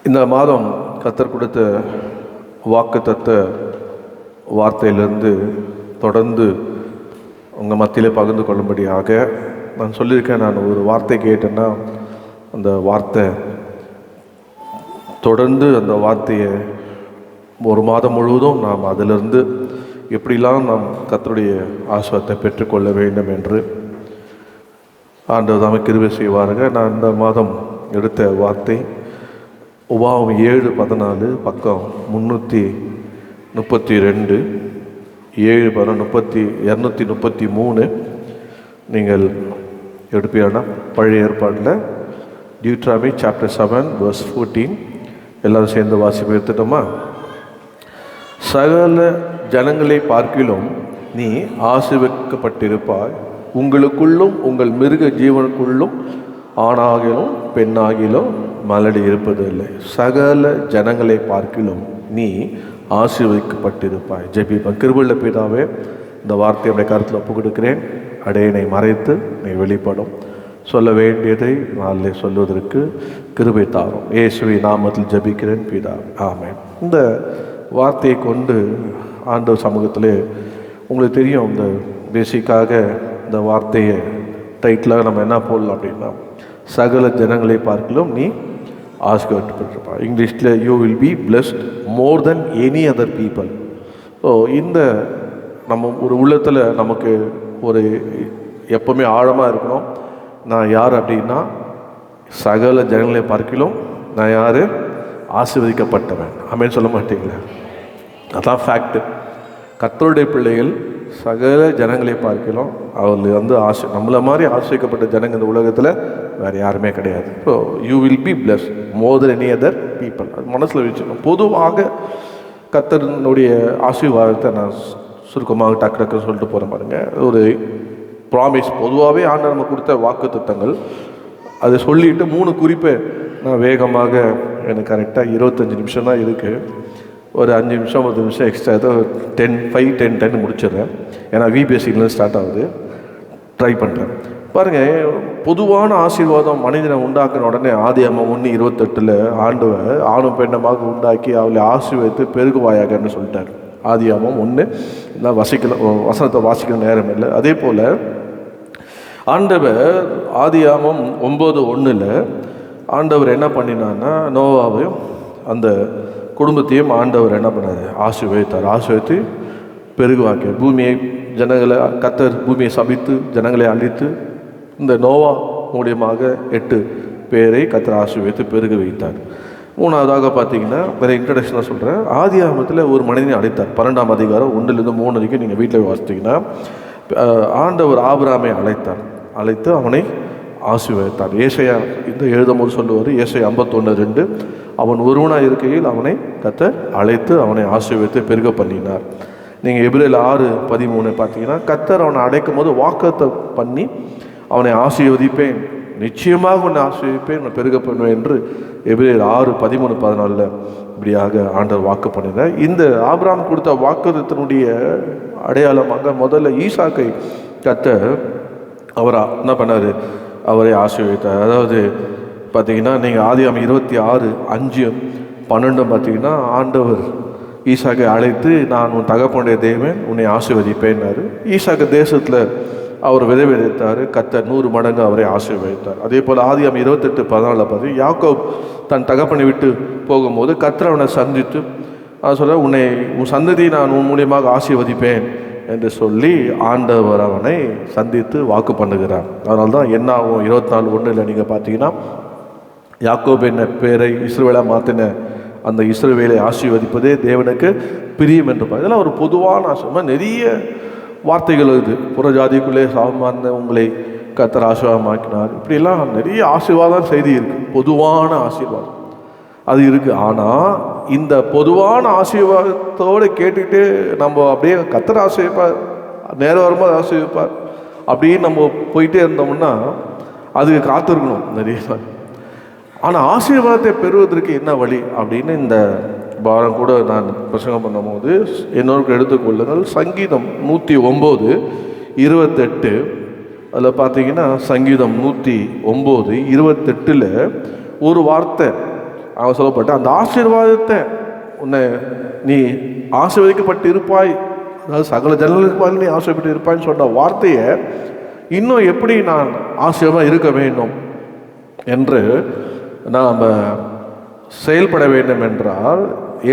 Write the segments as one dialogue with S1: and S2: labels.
S1: இந்த மாதம் கர்த்தர் கொடுத்த வாக்குத்தத்த வார்த்தையிலிருந்து தொடர்ந்து உங்கள் மத்தியிலே பகிர்ந்து கொள்ளும்படியாக நான் சொல்லியிருக்கேன். நான் ஒரு வார்த்தை கேட்டேன்னா அந்த வார்த்தை தொடர்ந்து அந்த வார்த்தையை ஒரு மாதம் முழுவதும் நாம் அதிலிருந்து எப்படிலாம் நாம் கர்த்தருடைய ஆசீர்வாதத்தை பெற்றுக்கொள்ள வேண்டும் என்று ஆண்டவர் தாமே கிருபை செய்வாருங்க. நான் இந்த மாதம் எடுத்த வார்த்தை உபாகமம் 7:14 பக்கம் 332 233 நீங்கள் எடுப்பீங்கன்னா பழைய ஏற்பாட்டில் டியூட்ராமி சாப்டர் 7:14 எல்லாரும் சேர்ந்து வாசிப்பு எடுத்துட்டோமா? சகல ஜனங்களை பார்க்கிலும் நீ ஆசீர்வதிக்கப்பட்டிருப்பாய், உங்களுக்குள்ளும் உங்கள் மிருக ஜீவனுக்குள்ளும் ஆணாகிலும் பெண்ணாகிலும் மலடி இருப்பதில்லை. சகல ஜனங்களை பார்க்கிலும் நீ ஆசீர்வதிக்கப்பட்டிருப்பாய். ஜெபிப்பேன். கிருபையுள்ள பிதாவே, இந்த வார்த்தையை உடைய கருத்தில் ஒப்பு கொடுக்கிறேன். அடையனை மறைத்து நீ வெளிப்படும், சொல்ல வேண்டியதை நாளிலே சொல்வதற்கு கிருபை தாரும். இயேசுவின் நாமத்தில் ஜெபிக்கிறேன் பிதாவே, ஆமென். இந்த வார்த்தையை கொண்டு ஆண்டவர் சமூகத்திலே உங்களுக்கு தெரியும், இந்த பேசிக்காக இந்த வார்த்தையை டைட்டிலாக நம்ம என்ன போடலாம் அப்படின்னா, சகல ஜனங்களை பார்க்கலாம் நீ ஆசீர்வதிக்கப்பட்டிருப்பா. இங்கிலீஷில் you will be blessed more then any other people. So இந்த நம்ம ஒரு உள்ளத்தில் நமக்கு ஒரு எப்போவுமே ஆழமாக இருக்கணும், நான் யார் அப்படின்னா சகல ஜனங்களை பார்க்கிலும் நான் யார்? ஆசீர்வதிக்கப்பட்டவன். ஆமென் சொல்ல மாட்டீங்களா? அதான் ஃபேக்ட்டு. கர்த்தருடைய பிள்ளைகள் சகல ஜனங்களை பார்க்கலாம் அவர்கள் நம்மளை மாதிரி ஆசீர்வதிக்கப்பட்ட ஜனங்க இந்த உலகத்தில் வேறு யாருமே கிடையாது. So you will be blessed more then any other people. அது மனசில் வச்சுக்கணும். பொதுவாக கர்த்தருடைய ஆசீர்வாதத்தை நான் சுருக்கமாக டக்கு சொல்லிட்டு போகிற பாருங்க. ஒரு ப்ராமிஸ், பொதுவாகவே ஆண்டவர் நம்ம கொடுத்த வாக்கு திட்டங்கள், அதை சொல்லிவிட்டு 3 குறிப்பை நான் வேகமாக, எனக்கு கரெக்டாக 25 நிமிஷம் தான் இருக்குது, ஒரு 5 நிமிஷம் 10 நிமிஷம் எக்ஸ்ட்ரா ஏதோ 10 முடிச்சிடுறேன். ஏன்னா விபிஎஸ்சிலேருந்து ஸ்டார்ட் ஆகுது. ட்ரை பண்ணுறேன் பாருங்கள். பொதுவான ஆசீர்வாதம் மனிதனை உண்டாக்குன உடனே ஆதியாகமம் 1:28 ஆண்டவர் ஆணும் பெண்ணமாக உண்டாக்கி அவளை ஆசீர்வதித்து பெருகுவாயாகன்னு சொல்லிட்டார். ஆதியாகமம் 1 நான் வசனத்தை வாசிக்கிற நேரம் இல்லை. அதே போல் ஆண்டவர் ஆதியாகமம் 9:1 ஆண்டவர் என்ன பண்ணினான்னா, நோவாவையும் அந்த குடும்பத்தையும் ஆண்டவர் என்ன பண்ணார்? ஆசீர்வதித்தார். ஆசீர்வதித்து பெருகுவாக்க பூமியை, ஜனங்களை, கர்த்தர் பூமியை சபித்து ஜனங்களை அழித்து இந்த நோவா மூலியமாக 8 பேரை கர்த்தர் ஆசீர்வதித்து பெருக வைத்தார். 3வதாக பார்த்தீங்கன்னா, வேறு இன்ட்ரடக்ஷனாக சொல்கிறேன். ஆதியாகமத்தில் ஒரு மனிதனை அழைத்தார். 12ஆம் அதிகாரம் 1-3 வரைக்கும் நீங்கள் வீட்டில் வாசித்தீங்கன்னா, ஆண்டவர் ஆபிரகாமை அழைத்து அவனை ஆசீர்வதித்தார். ஏசாயா இந்த எழுதும்போது சொல்லுவார், ஏசாயா 51:2 அவன் ஒருவனாக இருக்கையில் அவனை கர்த்தர் அழைத்து அவனை ஆசீர்வதித்து பெருக பண்ணினார். நீங்கள் எபிரேயர் 6:13 பார்த்தீங்கன்னா, கர்த்தர் அவனை அழைக்கும் போது வாக்குத்தத்தம் பண்ணி அவனை ஆசீர்வதிப்பேன், நிச்சயமாக உன்னை ஆசீர்வதிப்பேன், உன்னை பெருக பண்ணுவேன் என்று எபிரேயர் 6:13-14 இப்படியாக ஆண்டவர் வாக்கு பண்ணினார். இந்த ஆபிரகாம் கொடுத்த வாக்குத்தத்தினுடைய அடையாளமாக முதல்ல ஈசாக்கை கர்த்தர் அவர் என்ன பண்ணார்? அவரை ஆசீர்வதித்தார். அதாவது பார்த்தீங்கன்னா, நீங்கள் ஆதியாகமம் 26:5-12 பார்த்தீங்கன்னா, ஆண்டவர் ஈசாக்கை அழைத்து நான் உன் தகப்பனுடைய தேவன், உன்னை ஆசீர்வதிப்பேன்னாரு. ஈசாக்கு தேசத்தில் அவர் விதைத்தார். கர்த்தர் 100 மடங்கு அவரை ஆசீர்வதித்தார். அதே போல் ஆதியாகமம் 28:14 பார்த்து யாக்கோப் தன் தகப்பனை விட்டு போகும்போது கர்த்தர் அவனை சந்தித்து சொல்ல, உன் சந்ததியை நான் உன் மூலியமாக ஆசீர்வதிப்பேன் என்று சொல்லி ஆண்டவர் அவனை சந்தித்து வாக்கு பண்ணுகிறார். அதனால தான் என்ன ஆகும்? 24:1 நீங்கள் பார்த்தீங்கன்னா, யாக்கோப் என்ன பேரை இஸ்ரவேலாக மாற்றின அந்த இஸ்ரவேலை ஆசீர்வதிப்பதே தேவனுக்கு பிரியம் என்று. இதெல்லாம் ஒரு பொதுவான ஆசீர்வாதம். நிறைய வார்த்தைகள் இது. புறஜாதிக்குள்ளே சாமார்ந்த உங்களை கர்த்தர் ஆசீர்வாதமாக்கினார், இப்படிலாம் நிறைய ஆசீர்வாதம் செய்தி இருக்குது. பொதுவான ஆசீர்வாதம் அது இருக்குது. ஆனால் இந்த பொதுவான ஆசீர்வாதத்தோடு கேட்டுக்கிட்டு நம்ம அப்படியே கர்த்தர் ஆசீர்வார், நேரம் வரும்போது ஆசீர்வார் அப்படின்னு நம்ம போயிட்டே இருந்தோம்னா அதுக்கு காத்திருக்கணும் நிறைய. ஆனால் ஆசீர்வாதத்தை பெறுவதற்கு என்ன வழி அப்படின்னு இந்த வாரம் கூட நான் பிரசங்கம் பண்ணும்போது என்னோருக்கு எடுத்துக்கொள்ளுங்கள். சங்கீதம் 109:28 அதில் பார்த்தீங்கன்னா, சங்கீதம் 109:28 ஒரு வார்த்தை அவன் சொல்லப்பட்ட அந்த ஆசீர்வாதத்தை உன்னை நீ ஆசீர்வதிக்கப்பட்டு இருப்பாய், அதாவது சகல ஜனங்களுக்கு நீ ஆசீர்வதிப்பட்டு இருப்பாய்ன்னு சொன்ன வார்த்தையை இன்னும் எப்படி நான் ஆசீர்வாதமாக இருக்க வேண்டும் என்று நாம் செயல்பட வேண்டும் என்றால்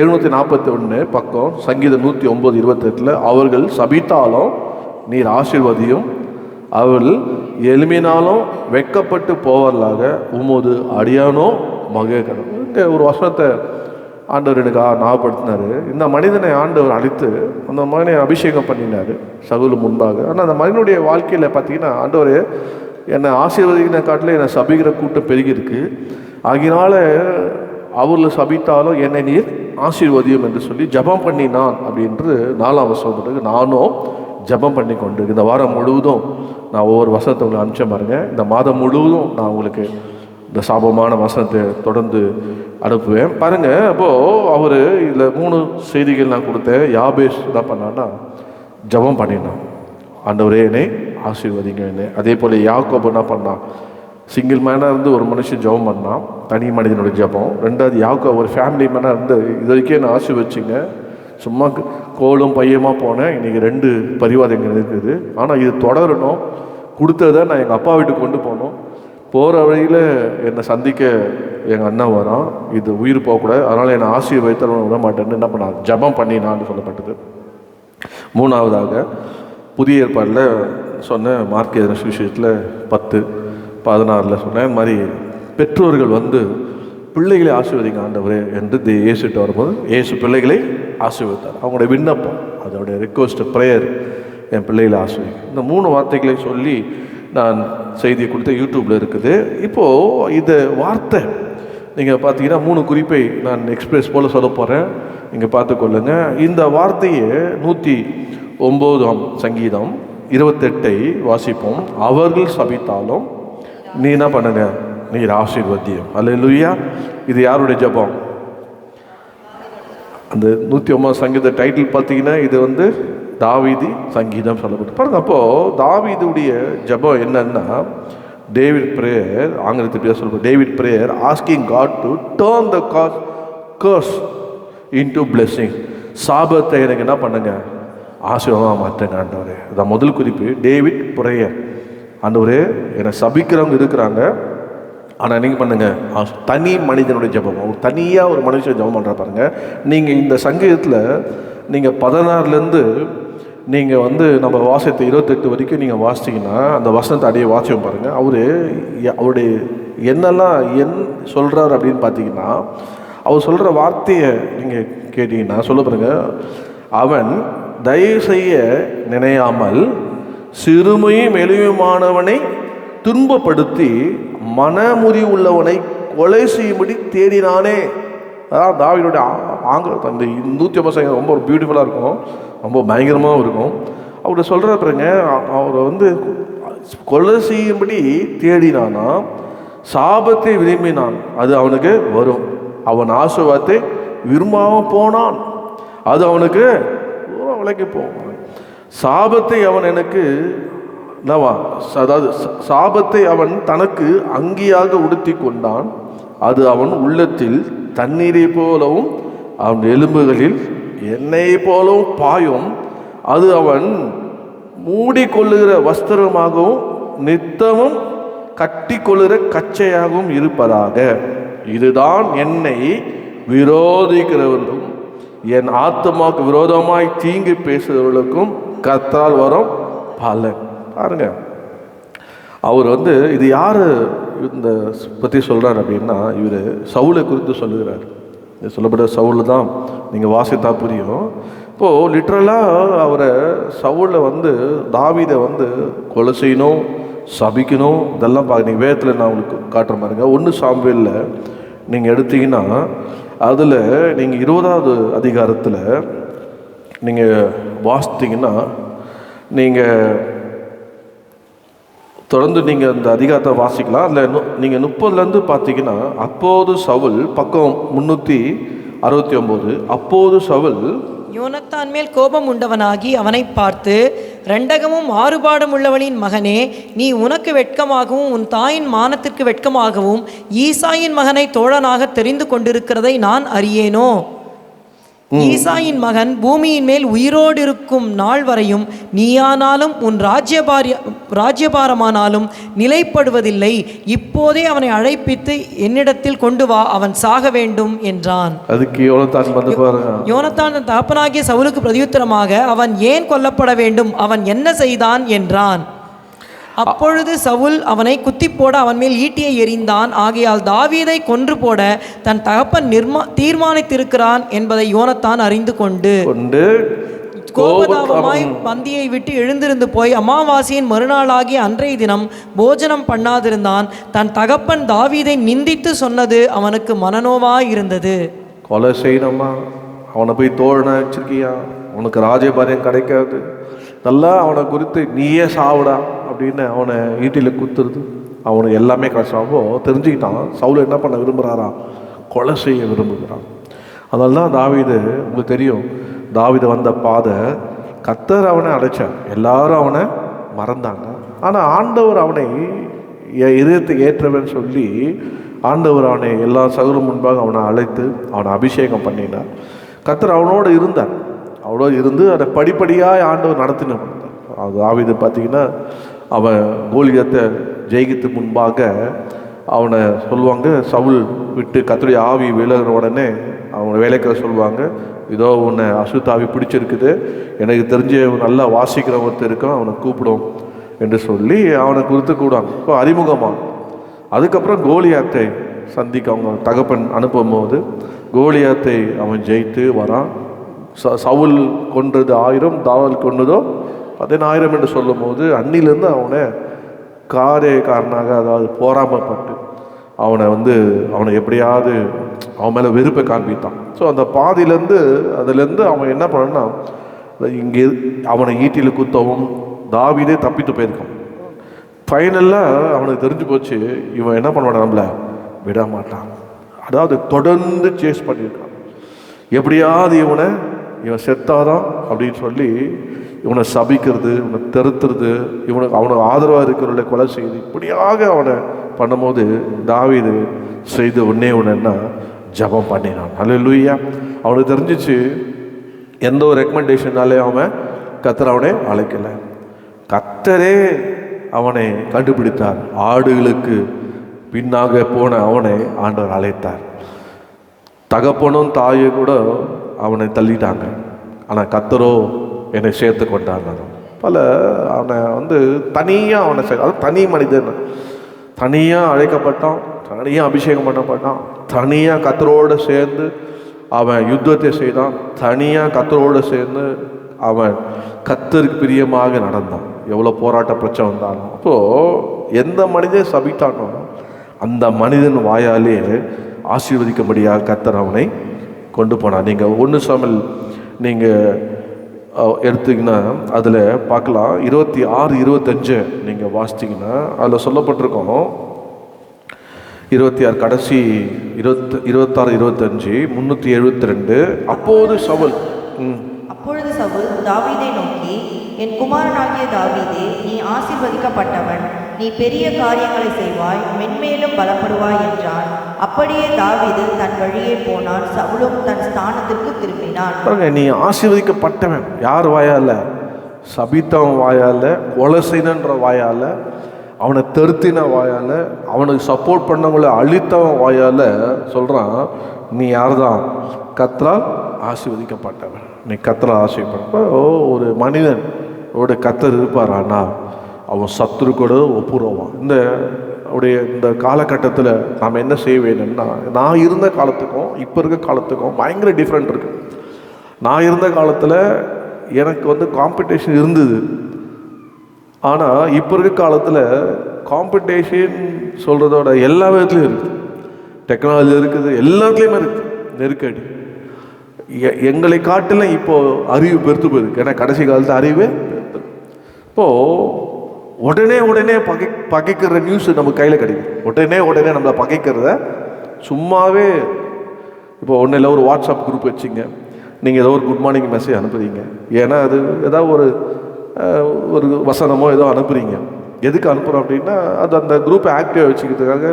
S1: 741 பக்கம் சங்கீதம் 109:28 அவர்கள் சபித்தாலும் நீர் ஆசீர்வதியும், அவர்கள் எளிமையினாலும் வெட்கப்பட்டு போவர்களாக உமது அடியானோ மகிழ்கணும். இங்கே ஒரு வசனத்தை ஆண்டவர் எனக்கு ஞாபகப்படுத்தினார். இந்த மனிதனை ஆண்டவர் அழைத்து அந்த மகனை அபிஷேகம் பண்ணினார் சகுலு முன்பாக. ஆனால் அந்த மனிதனுடைய வாழ்க்கையில் பார்த்தீங்கன்னா ஆண்டவர் என்னை ஆசீர்வதிக்கிற காட்டில் என்னை சபிக்கிற கூட்டம் பெருகிருக்கு, ஆகினால அவர்கள் சபித்தாலும் என்னை நீர் ஆசீர்வதியும் என்று சொல்லி ஜபம் பண்ணினான் அப்படின்று 4ஆம் வசனம். நானும் ஜபம் பண்ணி கொண்டு இந்த வாரம் முழுவதும் நான் ஒவ்வொரு வசனத்தை உங்களுக்கு அனுப்பிச்சேன் பாருங்க. இந்த மாதம் முழுவதும் நான் உங்களுக்கு இந்த சாபமான வசனத்தை தொடர்ந்து அனுப்புவேன் பாருங்க. அப்போது அவர் இதில் 3 செய்திகள் நான் கொடுத்தேன். யாபேஸ் என்ன பண்ணான்னா ஜபம் பண்ணினான், ஆண்டவரே என்னை ஆசீர்வதிங்க என்ன. அதே போல் யாக்கோபு என்ன பண்ணான், சிங்கிள் மேனாக இருந்து ஒரு மனுஷன் ஜபம் பண்ணான், தனி மனிதனுடைய ஜபம். 2வது யாக்கோபு ஒரு ஃபேமிலி மேனாக இருந்து இது வரைக்கும் என்னை ஆசீர்வதிச்சிங்க, சும்மா கோலும் பையமாக போனேன், இன்றைக்கி 2 பரிவாதங்கள் இருக்குது, ஆனால் இது தொடரணும், கொடுத்ததை நான் எங்கள் அப்பா வீட்டுக்கு கொண்டு போகணும், போகிற வழியில் என்னை சந்திக்க எங்கள் அண்ணன் வரான், இது உயிர் போகக்கூடாது, அதனால் என்னை ஆசீர்வதித்தவன் விட மாட்டேன்னு என்ன பண்ணான், ஜபம் பண்ணினான்னு சொல்லப்பட்டது. 3ஆவதாக புதிய ஏற்பாடில் சொன்ன மார்க் எழுதின சுவிசேஷத்தில் 10:16 சொன்னேன். இந்த மாதிரி பெற்றோர்கள் வந்து பிள்ளைகளை ஆசீர்வதிங்க ஆண்டவரே என்று இயேசுட்டு வரும்போது இயேசு பிள்ளைகளை ஆசீர்வதித்தார். அவங்களுடைய விண்ணப்பம், அதோடைய ரிக்வஸ்ட் ப்ரேயர், என் பிள்ளைகளை ஆசீர்வதிங்க. இந்த 3 வார்த்தைகளை சொல்லி நான் செய்தியை கொடுத்த யூடியூப்பில் இருக்குது. இப்போது இந்த வார்த்தை நீங்கள் பார்த்தீங்கன்னா 3 குறிப்பை நான் எக்ஸ்பிரஸ் போல் சொல்ல போகிறேன், நீங்கள் பார்த்துக்கொள்ளுங்க. இந்த வார்த்தையை 109ஆம் சங்கீதம் 28 வாசிப்போம். அவர்கள் சபித்தாலும் நீ என்ன பண்ணுங்க, நீர் ஆசீர்வதியும். அல்லேலூயா. இது யாருடைய ஜபம்? அந்த 109 சங்கீத டைட்டில் பார்த்தீங்கன்னா இது வந்து தாவீது சங்கீதம் சொல்லப்பட்டு பாருங்க. அப்போது தாவீதுடைய ஜபம் என்னன்னா டேவிட் பிரேயர், ஆங்கிலத்தில் சொல்லப்படும் David prayer asking God to turn the curse into blessing. சாபத்தை எனக்கு என்ன பண்ணுங்க, ஆசீர்வாதமாக மாற்றுங்க ஆண்டவரே. அதான் முதல் குறிப்பு, டேவிட் பிரேயர். ஆண்டவரே என்னை சபிக்கிறவங்க இருக்கிறாங்க, ஆனால் நீங்கள் பண்ணுங்க தனி மனிதனுடைய ஜபம். அவர் தனியாக ஒரு மனுஷன் ஜபம் பண்ணுற பாருங்க. நீங்கள் இந்த சங்கீதத்தில் நீங்கள் 16லேருந்து நீங்கள் வந்து நம்ம வாசித்த 28 வரைக்கும் நீங்கள் வாசிச்சிங்கன்னா அந்த வசனத்தை அடியே வாசிப்போம் பாருங்கள். அவருடைய என்னெல்லாம் சொல்கிறார் அப்படின்னு பார்த்தீங்கன்னா, அவர் சொல்கிற வார்த்தையை நீங்கள் கேட்டிங்கன்னா சொல்ல பாருங்க. அவன் தயவு செய்ய நினையாமல் சிறுமையும் எளிமையுமானவனை துன்பப்படுத்தி மனமுறி உள்ளவனை கொலை செய்யும்படி தேடினானே. அதான் தாவீதுடைய ஆங்கிலம். இந்த 109 ரொம்ப ஒரு பியூட்டிஃபுல்லாக இருக்கும், ரொம்ப பயங்கரமாகவும் இருக்கும். அவர் சொல்கிற பாருங்க, அவரை வந்து கொலை செய்யும்படி தேடினானா, சாபத்தை விரும்பினான், அது அவனுக்கு வரும். அவன் ஆசீர்வாதத்தை விரும்பாமல் போனான், அது அவனுக்கு விலைக்கு போவான். சாபத்தை அவன் எனக்கு அதாவது சாபத்தை அவன் தனக்கு அங்கியாக உடுத்தி கொண்டான், அது அவன் உள்ளத்தில் தண்ணீரை போலவும் அவன் எலும்புகளில் எண்ணெய் போலவும் பாயும், அது அவன் மூடிக்கொள்ளுகிற வஸ்திரமாகவும் நித்தமும் கட்டி கொள்ளுகிற கச்சையாகவும் இருப்பதாக. இதுதான் என்னை விரோதிக்கிறவர்களும் என் ஆத்மாவுக்கு விரோதமாய் தீங்கு பேசுகிறவர்களுக்கும் கர்த்தரால் வரும் பலன். பாருங்க, அவர் வந்து இது யார் இந்த பற்றி சொல்கிறார் அப்படின்னா, இவர் சவுலை குறித்து சொல்லுகிறார். சொல்லப்பட்ட சவுல் தான், நீங்கள் வாசித்தா புரியும். இப்போது லிட்ரலாக அவரை சவுலை வந்து தாவீதை வந்து கொலை செய்யணும், சபிக்கணும், இதெல்லாம் நீங்கள் வேதத்தில் நான் உங்களுக்கு காட்டுற மாதிரிங்க. 1 சாமுவேலில் நீங்கள் எடுத்தீங்கன்னா அதில் நீங்கள் 20வது அதிகாரத்தில் நீங்கள் வாசித்தீங்கன்னா, நீங்கள் தொடர்ந்து நீங்கள் அந்த அதிகாரத்தை வாசிக்கலாம். அதில் நீங்கள் 30லேருந்து பார்த்தீங்கன்னா, அப்போது சவுல் பக்கம் 369, அப்போது சவுல்
S2: யோனத்தான் மேல் கோபம் உண்டவனாகி அவனை பார்த்து, ரெண்டகமும் மாறுபாடும் உள்ளவளின் மகனே, நீ உனக்கு வெட்கமாகவும் உன் தாயின் மானத்திற்கு வெட்கமாகவும் ஈசாயின் மகனை தோழனாக தெரிந்து கொண்டிருக்கிறதை நான் அறியேனோ? ஈசாயின் மகன் பூமியின் மேல் உயிரோடு இருக்கும் நாள் வரையும் நீயானாலும் உன் ராஜ்யபாரமானாலும் நிலைப்படுவதில்லை. இப்போதே அவனை அழைப்பித்து என்னிடத்தில் கொண்டு வா, அவன் சாக வேண்டும் என்றான்.
S1: அதுக்கு யோனத்தான்
S2: தன் தகப்பனாகிய சவுலுக்கு பிரதியுத்தரமாக, அவன் ஏன் கொல்லப்பட வேண்டும்? அவன் என்ன செய்தான் என்றான். அப்பொழுது சவுல் அவனை குத்தி போட அவன் மேல் ஈட்டியை எறிந்தான். ஆகையால் தாவீதை கொன்று போட தன் தகப்பன் தீர்மானித்திருக்கிறான் என்பதை யோனத்தான் அறிந்து கொண்டு கோபதாபமாய் பந்தியை விட்டு எழுந்திருந்து போய் அமாவாசையின் மறுநாளாகிய அன்றைய தினம் போஜனம் பண்ணாதிருந்தான். தன் தகப்பன் தாவீதை நிந்தித்து சொன்னது அவனுக்கு மனநோவாய் இருந்தது.
S1: கொலை செய்யணுமா? அவனை போய் தோழனை வச்சிருக்கியா? உனக்கு ராஜபாரியம் கிடைக்காது. நல்லா அவனை குறித்து நீயே சாவுடா அப்படின்னு அவனை ஈட்டியில் குத்துறது. அவனுக்கு எல்லாமே கஷ்டமோ தெரிஞ்சுக்கிட்டான். சவுல் என்ன பண்ண விரும்புகிறாரா? கொலை செய்ய விரும்புகிறான். அதனால தான் தாவீது, உங்களுக்கு தெரியும், தாவீது வந்த பாதை கர்த்தர் அவனை அழைச்சார். எல்லாரும் அவனை மறந்தாங்க. ஆனால் ஆண்டவர் அவனை இதயத்தை ஏற்றவன் சொல்லி ஆண்டவர் அவனை எல்லா சகலும் முன்பாக அவனை அழைத்து அவனை அபிஷேகம் பண்ணினார். கர்த்தர் அவனோடு இருந்தார். அவனோடு இருந்து அதை படிப்படியாக ஆண்டவர் நடத்தின. அது தாவீது பார்த்தீங்கன்னா, அவன் கோலியத்தை ஜெயித்து முன்பாக அவனை சொல்லுவாங்க, சவுல் விட்டு கர்த்தருடைய ஆவி விலகின உடனே அவனை வேலைக்கார சொல்லுவாங்க, இதோ உன்னை அசுத்தாவி பிடிச்சிருக்குது, எனக்கு தெரிஞ்ச நல்லா வாசிக்கிற ஒருத்தர் இருக்கான், அவனை கூப்பிடும் என்று சொல்லி அவனை குறித்து கூடுவாங்க. இப்போ அறிமுகமாக அதுக்கப்புறம் கோலியாத்தை சந்திக்க அவங்க தகப்பன் அனுப்பும் போது கோலியாத்தை அவன் ஜெயித்து வரான். சவுல் கொன்றது 1000, தாவீது கொன்னதோ 10000 என்று சொல்லும் போது அன்னிலேருந்து அவனை காரணாக, அதாவது போராமப்பட்டு அவனை எப்படியாவது அவன் மேலே வெறுப்பை காண்பித்தான். ஸோ அந்த அதுலேருந்து அவன் என்ன பண்ணனா, இங்கே அவனை ஈட்டியில் குத்தவும் தாவீதே தப்பித்து போயிருக்கான். ஃபைனலாக அவனுக்கு தெரிஞ்சு போச்சு, இவன் என்ன பண்ணுவான், நம்மளை விட மாட்டான். அதாவது தொடர்ந்து சேஸ் பண்ணியிருக்கான். எப்படியாவது இவன் செத்தாதான் அப்படின்னு சொல்லி இவனை சபிக்கிறது, இவனை தெருத்துறது, அவனுக்கு ஆதரவாக இருக்கிறவர்களை கொலை செய்து இப்படியாக அவனை பண்ணும்போது தாவீது செய்து ஒன்றுன்னா ஜபம் பண்ணினான். அல்லேலூயா. அவனுக்கு தெரிஞ்சிச்சு, எந்த ஒரு ரெக்கமெண்டேஷனாலே அவன் கர்த்தர் அவனை அழைக்கலை. கர்த்தரே அவனை கண்டுபிடித்தார். ஆடுகளுக்கு பின்னாக போன அவனை ஆண்டவர் அழைத்தார். தகப்பனும் தாயை கூட அவனை தள்ளிட்டாங்க, ஆனால் கர்த்தரோ என்னை சேர்த்து கொண்டாங்க. அவனை தனியாக அவனை அது தனி மனிதன், தனியாக அழைக்கப்பட்டான், தனியாக அபிஷேகம் பண்ணப்பட்டான், தனியாக கர்த்தரோடு சேர்ந்து அவன் யுத்தத்தை செய்தான், தனியாக கர்த்தரோடு சேர்ந்து அவன் கர்த்தருக்கு பிரியமாக நடந்தான். எவ்வளோ போராட்ட பிரச்சனை வந்தாலும். அப்போது எந்த மனிதன் சபித்தானோ அந்த மனிதன் வாயாலே ஆசீர்வதிக்கும்படியாக கர்த்தர் அவனை கொண்டு போனான். நீங்கள் 1 சாமுவேல் நீங்கள் எடுத்தீங்கன்னா அதில் பார்க்கலாம், 26-25 நீங்கள் வாசித்தீங்கன்னா அதில் சொல்லப்பட்டிருக்கோம். 26 கடைசி 26-25 372. அப்பொழுது சவுல்
S3: தாவீதை நோக்கி, என் குமாரனாகிய தாவீதே, நீ ஆசீர்வதிக்கப்பட்டவன், நீ பெரிய காரியங்களை செய்வாய், மென்மேலும் பலப்படுவாய் என்றான். அப்படியே தாவீது தன் வழியே போனான். சவுலும் தன் ஸ்தானத்திற்கு திரும்பினான்.
S1: நீ ஆசீர்வதிக்கப்பட்டவன் யார் வாயால? சபித்தவன் வாயால, கொலை செய்தன்ற வாயால, அவனை தெருத்தின வாயால, அவனுக்கு சப்போர்ட் பண்ணவங்களை அழித்தவன் வாயால சொல்கிறான், நீ யார் தான்? கர்த்தரால் ஆசீர்வதிக்கப்பட்டவன். நீ கர்த்தரால் ஆசீர்வதிக்கப்பட்ட ஒரு மனிதன் கர்த்தர் இருப்பார். ஆனால் அவன் சத்துரு கூட ஒப்புருவான். இந்த காலகட்டத்தில் நாம் என்ன செய்ய வேணும்னா, நான் இருந்த காலத்துக்கும் இப்போ இருக்க காலத்துக்கும் பயங்கர டிஃப்ரெண்ட் இருக்குது. நான் இருந்த காலத்தில் எனக்கு காம்படிஷன் இருந்தது. ஆனால் இப்போ இருக்க காலத்தில் காம்படிஷன் சொல்கிறதோட எல்லா விதத்துலையும் இருக்குது. டெக்னாலஜி இருக்குது, எல்லாத்துலேயுமே இருக்குது நெருக்கடி. எங்களை காட்டிலும் இப்போது அறிவு பெருத்து போயிருக்கு. ஏன்னா கடைசி காலத்தில் அறிவே இப்போது உடனே பகைக்கிற நியூஸ் நம்ம கையில் கிடைக்கும். உடனே நம்மளை பகைக்கிறத சும்மாவே இப்போ ஒன்றும் இல்லை, ஒரு வாட்ஸ்அப் குரூப் வச்சுங்க, நீங்கள் ஏதோ ஒரு குட் மார்னிங் மெசேஜ் அனுப்புறீங்க, ஏன்னா அது ஏதாவது ஒரு வசனமோ ஏதோ அனுப்புகிறீங்க. எதுக்கு அனுப்புகிறோம் அப்படின்னா, அது அந்த குரூப்பை ஆக்டிவாக வச்சுக்கிறதுக்காக,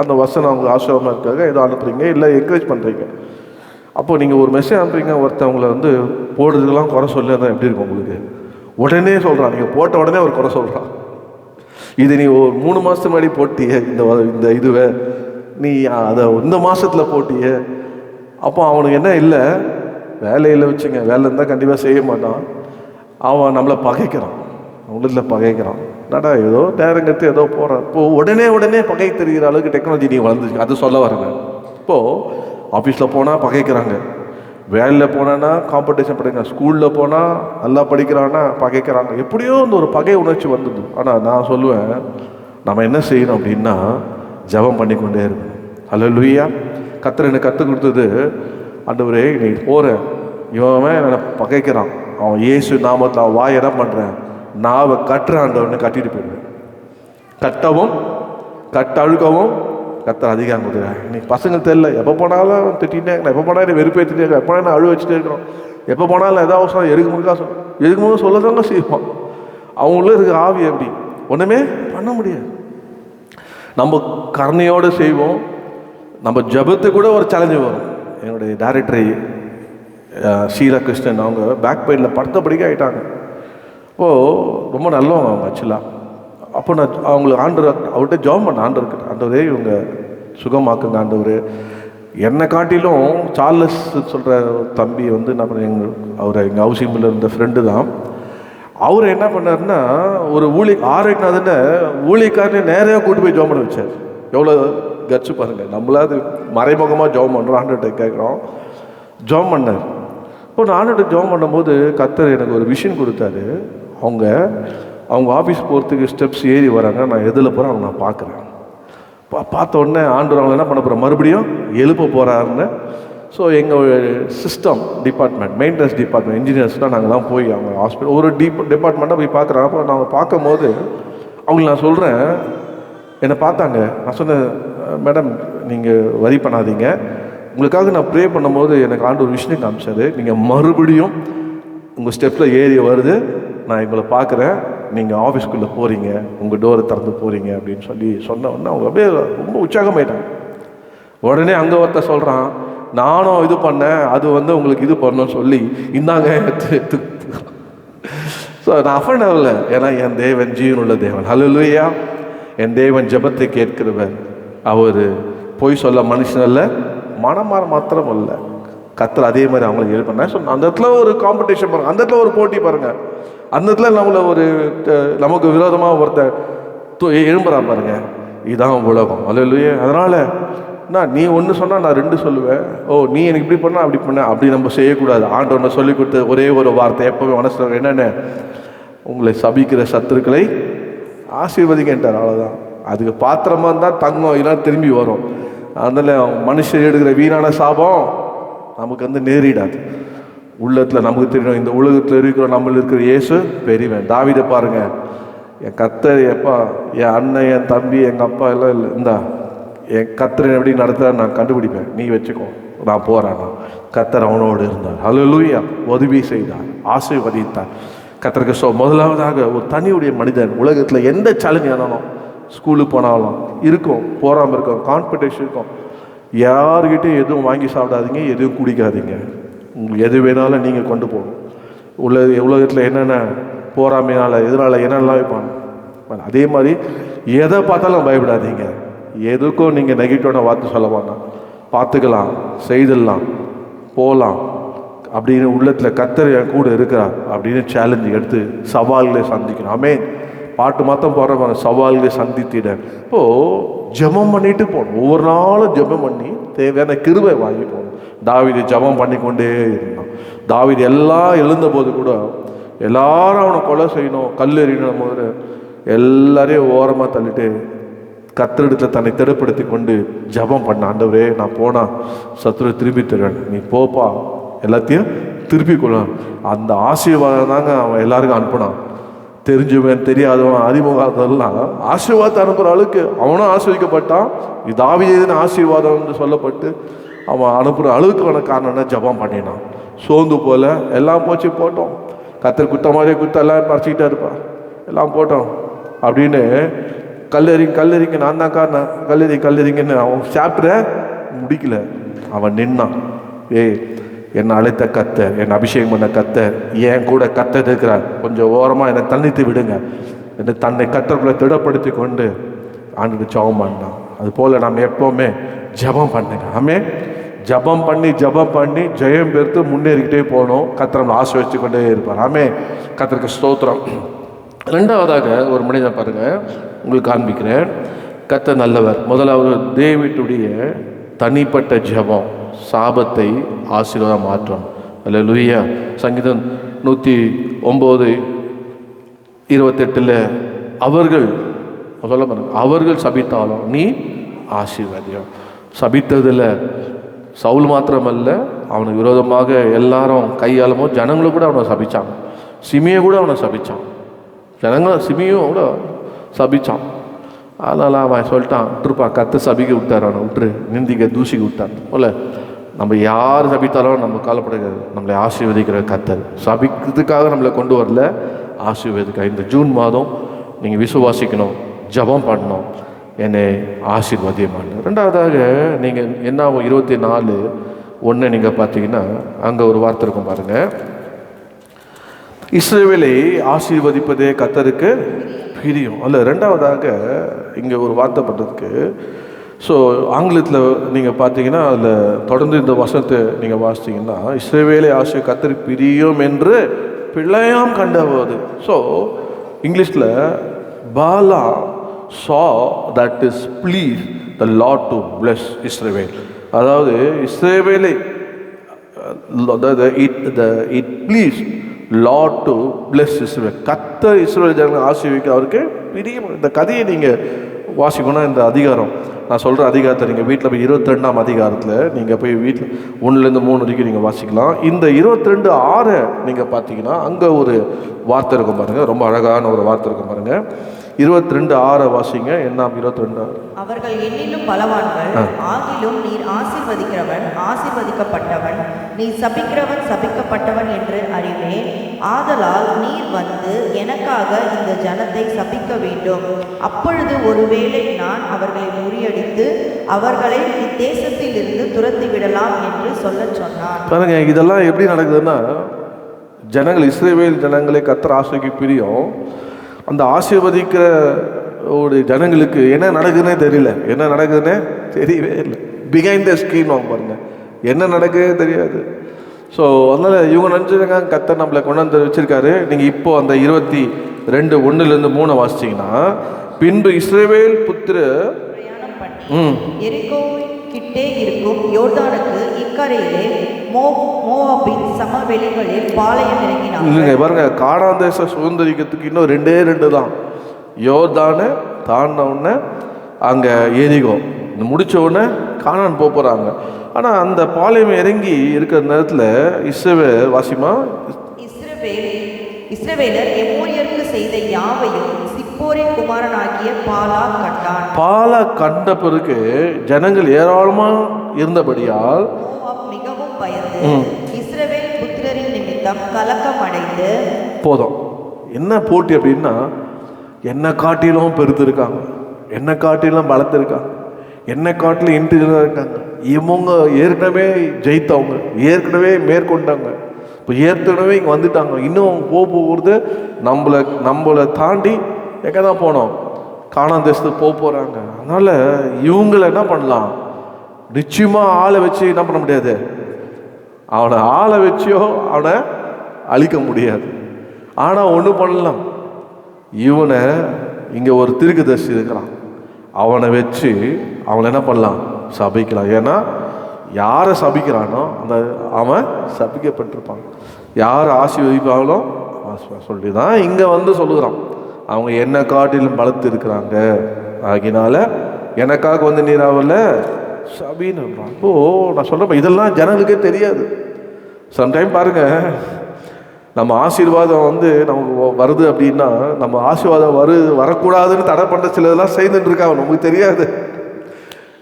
S1: அந்த வசனம் அவங்க ஆசிரியமாக இருக்காங்க, ஏதோ அனுப்புகிறீங்க, இல்லை என்கரேஜ் பண்ணுறீங்க. அப்போது நீங்கள் ஒரு மெசேஜ் அனுப்புறீங்க, ஒருத்தவங்களை வந்து போடுறதுக்கெல்லாம் குறை சொல்லி தான் எப்படி இருக்கும் உங்களுக்கு? உடனே சொல்கிறான், நீங்கள் போட்ட உடனே ஒரு குறை சொல்கிறான். இது நீ ஒரு 3 மாதத்துக்கு முன்னாடி போட்டிய இந்த இதுவை நீ அதை இந்த மாதத்தில் போட்டிய. அப்போ அவனுக்கு என்ன இல்லை, வேலையில் வச்சுங்க, வேலை இருந்தால் கண்டிப்பாக செய்ய மாட்டான். அவன் நம்மளை பகைக்கிறான், உள்ளத்தில் பகைக்கிறான். என்னடா ஏதோ நேரங்கத்து ஏதோ போகிறான். இப்போது உடனே பகை தெரிகிற அளவுக்கு டெக்னாலஜி நீ வளர்ந்துச்சு, அது சொல்ல வரேங்க. இப்போது ஆஃபீஸில் போனால் பகைக்கிறாங்க, வேலையில் போனான்னா காம்படிஷன் படிக்கிறாங்க, ஸ்கூலில் போனால் நல்லா படிக்கிறான்னா பகைக்கிறாங்க. எப்படியோ இந்த ஒரு பகை உணர்ச்சி வந்தது. ஆனால் நான் சொல்லுவேன், நம்ம என்ன செய்யணும் அப்படின்னா ஜெபம் பண்ணி கொண்டே இருக்கணும். அல்லேலூயா. கர்த்தர் எனக்கு கற்றுக் கொடுத்தது, ஆண்டவரே நீ போகிற இவன் என்னை பகைக்கிறான், அவன் இயேசு நாமத்தில் அவன் வாய் என்ன பண்ணுறேன், நாவை கட்டுற ஆண்டவன்னு கட்டிட்டு போயிடுவேன். கட்டவும் அழுக்கவும் கர்த்தர் அதிகாரம் கொடுக்குறேன். இன்னைக்கு பசங்க தெரியல, எப்போ போனாலும் திட்டிகிட்டே இருக்கணும், எப்போ போனாலும் வெறுப்பேற்றிட்டே இருக்கேன், எப்போ நான் அழு வச்சுட்டே இருக்கிறோம், எப்போ போனாலும் ஏதாவது அவசரம் எதுக்கு முழுக்க சொல்லதாங்க செய்வான். அவங்கள இருக்க ஆவி எப்படி ஒன்றுமே பண்ண முடியாது. நம்ம கருணையோடு செய்வோம். நம்ம ஜபத்து கூட ஒரு சேலஞ்சு வரும். என்னுடைய டைரக்டரை ஷீலா கிருஷ்ணன், அவங்க பேக் பெயினில் படுத்தபடிக்க ஆகிட்டாங்க. ரொம்ப நல்லவங்க அவங்க ஆக்சுவலாக. அப்போ நான் அவங்களுக்கு அவர்கிட்ட ஜெபம் பண்ண, ஆண்டவரே இவங்க சுகமாக்குங்க ஆண்டவர். என்னை காட்டிலும் சார்லஸ் சொல்கிற தம்பி வந்து என்ன பண்ண, அவர் எங்கள் ஹவுசிங்கில் இருந்த ஃப்ரெண்டு தான். அவர் என்ன பண்ணாருன்னா, ஒரு ஆரோக்கியநாதனை ஊழியக்காரனே நேராக கூட்டு போய் ஜெபம் பண்ண வச்சார். எவ்வளோ கட்சி பாருங்கள். நம்மளாவது மறைமுகமாக ஜெபம் பண்ணுறோம், ஆண்டவர்கிட்ட கேட்குறோம். ஜெபம் பண்ணார். இப்போ நான் ஆண்டவர்கிட்ட ஜெபம் பண்ணும்போது கர்த்தர் எனக்கு ஒரு விஷன் கொடுத்தாரு. அவங்க ஆஃபீஸ் போகிறதுக்கு ஸ்டெப்ஸ் ஏறி வராங்க, நான் எதில் போகிறேன் அவங்க நான் பார்க்குறேன். பார்த்த உடனே ஆண்டவர் அவங்களை என்ன பண்ண போகிறேன், மறுபடியும் எழுப்ப போகிறாருன்னு. ஸோ எங்கள் சிஸ்டம் டிபார்ட்மெண்ட், மெயின்டெனன்ஸ் டிபார்ட்மெண்ட் இன்ஜினியர்ஸ்லாம் நாங்கள்லாம் போய் அவங்க ஹாஸ்பிட்டல் ஒரு டிபார்ட்மெண்ட்டாக போய் பார்க்குறோம். அப்போ நாங்கள் பார்க்கும்போது அவங்களுக்கு நான் சொல்கிறேன், என்னை பார்த்தாங்க. நான் சொன்னேன், மேடம் நீங்கள் வரி பண்ணாதீங்க, உங்களுக்காக நான் ப்ரே பண்ணும்போது எனக்கு ஆண்டவர் விஷயம் காமிச்சாரு, நீங்கள் மறுபடியும் உங்கள் ஸ்டெப்பில் ஏறி வருது, நான் எங்களை பார்க்குறேன், நீங்கள் ஆஃபீஸ்க்குள்ளே போகிறீங்க, உங்கள் டோரை திறந்து போகிறீங்க அப்படின்னு சொன்ன உடனே அவங்க அப்படியே ரொம்ப உற்சாகமாயிட்டாங்க. உடனே அங்கே ஒருத்தர் சொல்கிறான், நானும் இது பண்ணேன், அது வந்து உங்களுக்கு இது பண்ணணும்னு சொல்லி இந்தாங்க. ஸோ நான் அஃபண்ட் ஆகல, ஏன்னா என் தேவன் ஜீவனுள்ள தேவன். ஹல்லேலூயா. என் தேவன் ஜெபத்தை கேட்கிறவர். அவர் பொய் சொல்ல மனுஷன் அல்ல, மனமாற மாத்திரம் அல்ல. கர்த்தர் அதே மாதிரி அவங்களுக்கு ஹெல்ப் பண்ண. ஸோ அந்த இடத்துல ஒரு காம்படிஷன் பாருங்கள், அந்த இடத்துல ஒரு போட்டி பாருங்கள், அந்த இடத்துல நம்மளை நமக்கு விரோதமாக ஒருத்தர் எழும்புறான் பாருங்க. இதுதான் உலகம். அல்லேலூயா. அதனால் நீ ஒன்று சொன்னால் நான் 2 சொல்லுவேன். நீ எனக்கு இப்படி பண்ணால் அப்படி பண்ண, அப்படி நம்ம செய்யக்கூடாது. ஆண்டவனை சொல்லி கொடுத்த ஒரே ஒரு வார்த்தை எப்போவுமே மனசில் என்னென்ன, உங்களை சபிக்கிற சத்துருக்களை ஆசீர்வதிக்கின்றார். அவ்வளோதான். அதுக்கு பாத்திரமாக இருந்தால் தங்கம், இதெல்லாம் திரும்பி வரும். அதனால் மனுஷர் எடுக்கிற வீணான சாபம் நமக்கு வந்து நேரிடாது. உள்ளத்தில் நமக்கு தெரியணும், இந்த உலகத்தில் இருக்கிற நம்மள இருக்கிற இயேசு பெரியவன். தாவீதை பாருங்க, என் கர்த்தர் எப்பா, என் அண்ணன், என் தம்பி, எங்கள் அப்பா எல்லாம் இல்லை, இந்தா என் கர்த்தர் எப்படி நடத்துகிறார் நான் கண்டுபிடிப்பேன், நீ வச்சுக்கோ, நான் போகிறேன். கர்த்தர் அவனோடு இருந்தார். ஹல்லேலூயா. உதவி செய்தார், ஆசீர்வதித்தார். கர்த்தருக்கு முதலாவதாக ஒரு தனியுடைய மனிதன் உலகத்தில் எந்த சேலஞ்ச் ஆனாலும், ஸ்கூலுக்கு போனாலும் இருக்கும், போகாமல் இருக்கும், காம்படிஷன் இருக்கும். யார்கிட்டையும் எதுவும் வாங்கி சாப்பிடாதீங்க, எதுவும் குடிக்காதீங்க. உங்களுக்கு எது வேணாலும் நீங்கள் கொண்டு போகணும். உலகத்தில் என்னென்ன போராமையினால் இதனால் என்னென்னலாம் வைப்பாங்க. அதே மாதிரி எதை பார்த்தாலும் பயப்படாதீங்க. எதுக்கும் நீங்கள் நெகட்டிவான வார்த்தை சொல்ல வேண்டாம். பார்த்துக்கலாம், செய்திடலாம், போகலாம் அப்படின்னு உள்ளத்தில் கர்த்தர் என் கூட இருக்கிறார் அப்படின்னு சேலஞ்சு எடுத்து சவால்களை சந்திக்கணும். ஆமென். பாட்டு மாத்தம் போகிற சவால்களை சந்தித்திட இப்போது ஜெபம் பண்ணிட்டு போகணும். ஒவ்வொரு நாளும் ஜெபம் பண்ணி தேவையான கிருபை வாங்கி போகணும். தாவீது ஜெபம் பண்ணி கொண்டே இருந்தான். தாவீது எல்லாம் எழுந்தபோது கூட எல்லாரும் அவனை கொலை செய்யணும், கல் எறியணும் போது எல்லாரையும் ஓரமாக தள்ளிட்டு கர்த்தரிடத்தில் தன்னை திடப்படுத்தி கொண்டு ஜெபம் பண்ண. ஆண்டவரே, நான் போனால் சத்துரு திருப்பி தருவேன், நீ போப்பா, எல்லாத்தையும் திருப்பி கொள்ளும். அந்த ஆசீர்வாதம் தாங்க அவன் எல்லாருக்கும் அனுப்பினான். தெரிஞ்சவன் தெரியாதவன் அறிமுகத்தெல்லாம் ஆசீர்வாதத்தை அனுப்புகிற அளவுக்கு அவனும் ஆசீர்வதிக்கப்பட்டான். தாவீதின் ஆசீர்வாதம் என்று சொல்லப்பட்டு அவன் அனுப்புகிற அளவுக்கான காரணம் என்ன, ஜெபம் பண்ணினான். சோர்ந்து போல, எல்லாம் போச்சு போட்டோம், கத்தர் குத்த மாதிரியே குத்த எல்லாம் பறிச்சுக்கிட்டே இருப்பான், எல்லாம் போட்டோம் அப்படின்னு கல்லறிங்க நான் தான் காரணம், கல்லறிங்கன்னு அவன் சாப்பிட்ற முடிக்கல. அவன் நின்னான். என்னை அழைத்த கத்தர், என்னை அபிஷேகம் பண்ண கத்தர், என் கூட கத்தர் இருக்கிறார், கொஞ்சம் ஓரமாக என்னை தள்ளித்து விடுங்க என்று தன்னை கத்தருக்குள்ள திடப்படுத்தி கொண்டு ஆண்டு ஜெபம் பண்ணான். அது போல் நாம் எப்போவுமே ஜெபம் பண்ணுங்க. ஆமே, ஜெபம் பண்ணி ஜெயம் பெற்று முன்னேறிக்கிட்டே போகணும். கத்தர் நம்மளை ஆசீர்வதித்து கொண்டே இருப்பார். ஆமே, கத்தருக்கு ஸ்தோத்திரம். ரெண்டாவதாக ஒரு மனிதன் பாருங்க, உங்களுக்கு காண்பிக்கிறேன். கத்தர் நல்லவர். முதலாவது தேவீட்டுடைய தனிப்பட்ட ஜெபம் சாபத்தை ஆசீர்வாதம் மாற்றம். அல்லேலூயா. சங்கீதம் 109:28 அவர்கள் சொல்ல பாருங்க, அவர்கள் சபித்தாலும் நீ ஆசீர்வாதியம். சபித்ததில் சவுல் மாத்திரமல்ல, அவனுக்கு விரோதமாக எல்லாரும் கையாளமோ ஜனங்களும் கூட அவனை சபிச்சாங்க. சிமியை கூட அவனை சபிச்சான், ஜனங்களும் சிமியும் கூட சபிச்சான். அதனால் அவன் சொல்லிட்டான், விட்டுருப்பா, கத்து சபிக்க விட்டார், அவனை விட்டுரு, நிந்திக்க தூசிக்க விட்டான் போல. நம்ம யார் சபித்தாலும் நம்ம காலப்படுகிறது, நம்மளை ஆசீர்வதிக்கிற கத்தர். சபிக்கிறதுக்காக நம்மளை கொண்டு வரல, ஆசீர்வதிக்க. இந்த ஜூன் மாதம் நீங்கள் விசுவாசிக்கணும், ஜெபம் பண்ணணும், என்னை ஆசீர்வாதியமான. ரெண்டாவதாக நீங்கள் என்ன 24:1 நீங்கள் பார்த்தீங்கன்னா அங்கே ஒரு வார்த்தை இருக்கும் பாருங்கள், இஸ்ரவேலை ஆசீர்வதிப்பதே கத்தருக்கு பிரியம். அல்ல, ரெண்டாவதாக இங்கே ஒரு வார்த்தை பண்ணுறதுக்கு. ஸோ ஆங்கிலத்தில் நீங்கள் பார்த்தீங்கன்னா அதில் தொடர்ந்து இந்த வசனத்தை நீங்கள் வாசித்தீங்கன்னா, இஸ்ரவேலை கத்தருக்கு பிரியம் என்று பிள்ளையாம் கண்டபோது. ஸோ இங்கிலீஷில் Bala saw that is pleased the Lord to bless Israel. அதாவது இஸ்ரவேலை it pleased Lord to bless Israel. கர்த்தர் இஸ்ரவேல் ஜனங்களை ஆசீர்வதிக்க அவருக்கு பிரியம். இந்த கதையை நீங்கள் வாசிக்கணும்னா இந்த அதிகாரம், நான் சொல்கிற அதிகாரத்தை நீங்கள் வீட்டில் போய் 22ஆம் அதிகாரத்தில் நீங்கள் போய் வீட்டில் 1-3 வரைக்கும் நீங்கள் வாசிக்கலாம். இந்த 22:6 நீங்கள் பார்த்தீங்கன்னா அங்கே ஒரு வார்த்தை இருக்கும் பாருங்கள், ரொம்ப அழகான ஒரு வார்த்தை இருக்கும் பாருங்கள். 22:6 வாசிங்க. என்ன 22?
S3: அவர்கள் என்னிலும் பலவான்கள், ஆகிலும் நீர் ஆசீர்வதிக்கிறவன் ஆசீர்வதிக்கப்பட்டவன், நீ சபிக்கிறவன் சபிக்கப்பட்டவன் என்று அறிவேன். ஆதலால் நீர் வந்து எனக்காக இந்த ஜனத்தை சபிக்க வேண்டும். அப்பொழுது ஒருவேளை நான் அவர்களை முறியடித்து அவர்களை இத்தேசத்தில் இருந்து துரத்தி விடலாம் என்று சொல்ல சொன்னான்.
S1: பாருங்க, இதெல்லாம் எப்படி நடக்குதுன்னா, ஜனங்கள் இஸ்ரவேல் ஜனங்களை கர்த்தர் ஆசீர்வதிக்க பிரியம். அந்த ஆசீர்வதிக்கிற ஒரு ஜனங்களுக்கு என்ன நடக்குதுன்னே தெரியல, என்ன நடக்குதுன்னே தெரியவே இல்லை. பிஹைண்ட் த ஸ்க்ரீன் வாங்க பாருங்க, என்ன நடக்குதே தெரியாது. ஸோ அதனால் இவங்க நினச்சிருக்காங்க கர்த்தர் நம்மளை கொண்டாந்து வச்சிருக்காரு. நீங்கள் இப்போ அந்த 22:1-3 வாசிச்சிங்கன்னா, பின்பு இஸ்ரவேல் புத்திர
S3: பிரயாணம் பண்ணி எரிகோ கிட்டே இருக்கும் யோர்தானுக்கு இக்கரையிலே மோவாபின் சமவெளிகளில் பாளையம் இறங்கினார்.
S1: இல்லைங்க பாருங்க, கானான் தேசம் சுதந்திரிக்கிறதுக்கு இன்னும் 2 தான். யோர்தானு தாண்டின உடனே அங்கே எரிகோ, முடிச்ச உடனே கானான் போகிறாங்க. ஆனால் அந்த பாளையம் இறங்கி இருக்கிற நேரத்தில் இஸ்ரவேல் வாசிமா
S3: இஸ்ரவேலர் எமோரியருக்கு செய்த யாவையும் சிப்போரின் குமாரனாகிய பாலா கண்டான்.
S1: பாலா கண்ட பிறகு ஜனங்கள் ஏராளமாக இருந்தபடியால்
S3: மிகவும் பயந்து இஸ்ரவேல் புத்திரரின் நிமித்தம் கலக்கம் அடைந்து.
S1: போதும், என்ன போட்டி அப்படின்னா, என்னை காட்டிலும் பெருத்திருக்காங்க, என்னை காட்டிலும் பலத்திருக்காங்க, என்னை காட்டிலும் இன்டெலிஜென்ட்டாக இருக்காங்க. இவங்க ஏற்கனவே ஜெயித்தவங்க, ஏற்கனவே மேற்கொண்டாங்க, இப்போ ஏற்கனவே இங்கே வந்துட்டாங்க. இன்னும் போகிறது நம்மளை தாண்டி எங்கே தான் போனோம், கானான் தேசத்துக்கு போகிறாங்க. அதனால் இவங்களை என்ன பண்ணலாம், நிச்சயமாக ஆளை வச்சு என்ன பண்ண முடியாது, அவனை ஆளை வச்சியோ அவனை அழிக்க முடியாது. ஆனால் ஒன்று பண்ணலாம், இவனை இங்கே ஒரு தீர்க்கதரிசி இருக்கிறான், அவனை வச்சு அவனை என்ன பண்ணலாம், சபிக்கலாம். ஏன்னா யாரை சபிக்கிறானோ அந்த அவன் சபிக்கப்பட்டிருப்பான். யாரை ஆசீர்வதிப்பாங்களோ சொல்லி தான் இங்கே வந்து சொல்லுகிறான், அவங்க என்னை காட்டிலும் பலத்து இருக்கிறாங்க, ஆகினால எனக்காக வந்து நீராவில் சபின்னு. அப்போது நான் சொல்கிறேன், இதெல்லாம் ஜனங்களுக்கே தெரியாது. சம்டைம் பாருங்கள், நம்ம ஆசீர்வாதம் வந்து நமக்கு வருது அப்படின்னா, நம்ம ஆசீர்வாதம் வரக்கூடாதுன்னு தடை பண்ணுற சிலதெல்லாம் செய்துட்டு இருக்காங்க, நமக்கு தெரியாது.